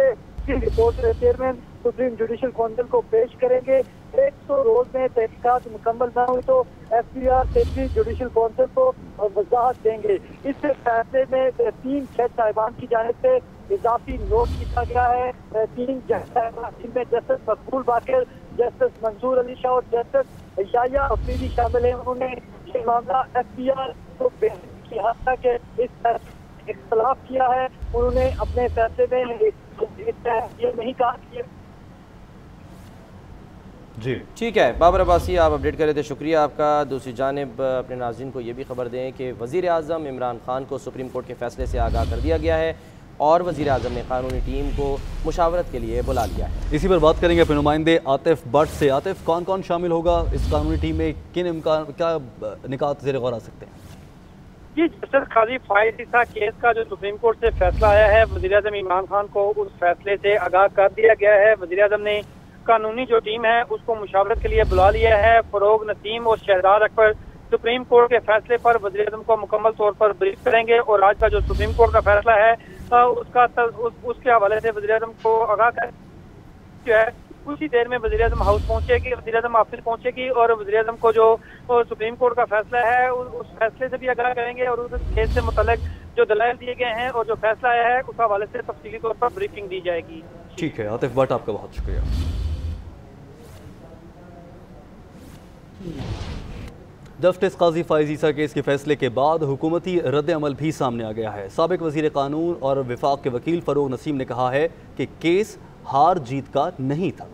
report chairman supreme judicial council को पेश करेंगे। 100 रोज में तहकीकात मुकम्मल न हुई तो FBR सुप्रीम जुडिशल काउंसिल को वजाहत देंगे। इस फैसले में 3 जज साहिबान की जानिब से इजाफी नोट लिखा गया है। 3 जज साहिबान जिनमें जस्टिस मकबूल बाकर, जस्टिस मंसूर अली शाह और जस्टिस याया अफरीदी शामिल हैं। उन्होंने ये मामला FBR को बेहतर की हद तक इस इख्तलाफ किया है। उन्होंने अपने फैसले में ये नहीं कहा कि जी ठीक है बाबर अब्बासी, आप अपडेट कर रहे थे, शुक्रिया आपका। दूसरी जानिब अपने नाज़रीन को ये भी खबर दें कि वज़ीर आज़म इमरान खान को सुप्रीम कोर्ट के फैसले से आगाह कर दिया गया है और वज़ीर आज़म ने कानूनी टीम को मुशावरत के लिए बुला लिया है। इसी पर बात करेंगे अपने नुमाइंदे आतिफ भट्ट से। आतिफ, कौन कौन शामिल होगा इस कानूनी टीम में, किन इम्कान क्या निकात ज़ेर गौर आ सकते हैं? जी, जस्टिस काजी फाइज ईसा केस का जो सुप्रीम कोर्ट से फैसला आया है, वज़ीर आज़म इमरान खान को उस फैसले से आगाह कर दिया गया है। वज़ीर आज़म ने कानूनी जो टीम है उसको मुशावरत के लिए बुला लिया है। फरोग नसीम और शहजाद अकबर सुप्रीम कोर्ट के फैसले पर वज़ीर आज़म को मुकम्मल तौर पर ब्रीफ करेंगे और आज का जो सुप्रीम कोर्ट का फैसला है उसके हवाले से वज़ीर आज़म को आगाह कर जो है कुछ ही देर में वज़ीर आज़म हाउस पहुंचेगी, वज़ीर आज़म ऑफिस पहुंचेगी और वज़ीर आज़म को जो सुप्रीम कोर्ट का फैसला है उस फैसले से भी आगाह करेंगे और उस केस से मुतल्लिक जो दलाइल दिए गए हैं और जो फैसला आया है उस हवाले से तफसीली तौर पर ब्रीफिंग दी जाएगी। ठीक है आतिफ भट्ट, आपका बहुत शुक्रिया। जस्टिस काजी फाइज ईसा केस के फैसले के बाद हुकूमती रद्द अमल भी सामने आ गया है। साबिक वज़ीर कानून और विफाक के वकील फरोग नसीम ने कहा है कि केस हार जीत का नहीं था।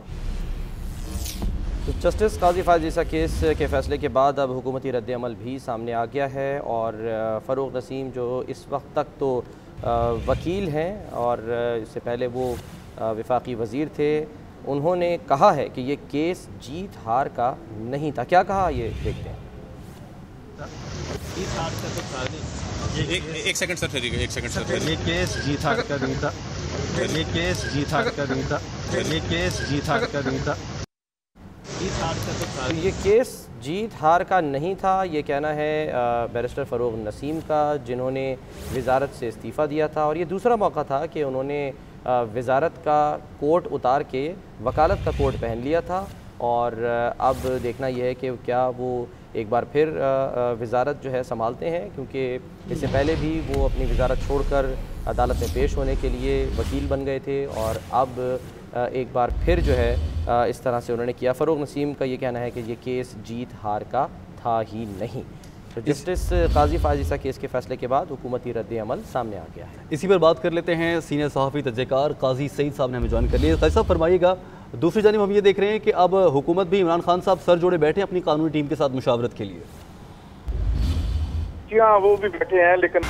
तो जस्टिस काजी फाइज ईसा केस के फैसले के बाद अब हुकूमती रद्द अमल भी सामने आ गया है और फरोग नसीम जो इस वक्त तक तो वकील हैं और इससे पहले वो विफाकी वज़ीर थे, उन्होंने कहा है कि ये केस जीत हार का नहीं था। क्या कहा ये देखते हैं। एक सेकंड सर ठहरिएगा, एक सेकंड सर ठहरिए। ये केस जीत हार का नहीं था, ये केस जीत हार का नहीं था, ये केस जीत हार का नहीं था। ये केस जीत हार का नहीं था, ये कहना है बैरिस्टर फरोग नसीम का, जिन्होंने वजारत से इस्तीफ़ा दिया था और ये दूसरा मौका था कि उन्होंने वजारत का कोट उतार के वकालत का कोट पहन लिया था और अब देखना यह है कि क्या वो एक बार फिर वजारत जो है संभालते हैं, क्योंकि इससे पहले भी वो अपनी वजारत छोड़कर अदालत में पेश होने के लिए वकील बन गए थे और अब एक बार फिर जो है इस तरह से उन्होंने किया। फरोग नसीम का ये कहना है कि ये केस जीत हार का था ही नहीं। तो जस्टिस काजी फाइज ईसा केस के फैसले के बाद हुकूमती रद्द अमल सामने आ गया है। इसी पर बात कर लेते हैं, सीनियर सहाफ़ी तजज़ियेकार काजी सईद साहब ने हमें ज्वाइन कर लिया। काजी साहब फरमाइएगा, दूसरी जानिब हम ये देख रहे हैं कि अब हुकूमत भी इमरान खान साहब सर जोड़े बैठे अपनी कानूनी टीम के साथ मुशावरत के लिए। जी हाँ, वो भी बैठे हैं, लेकिन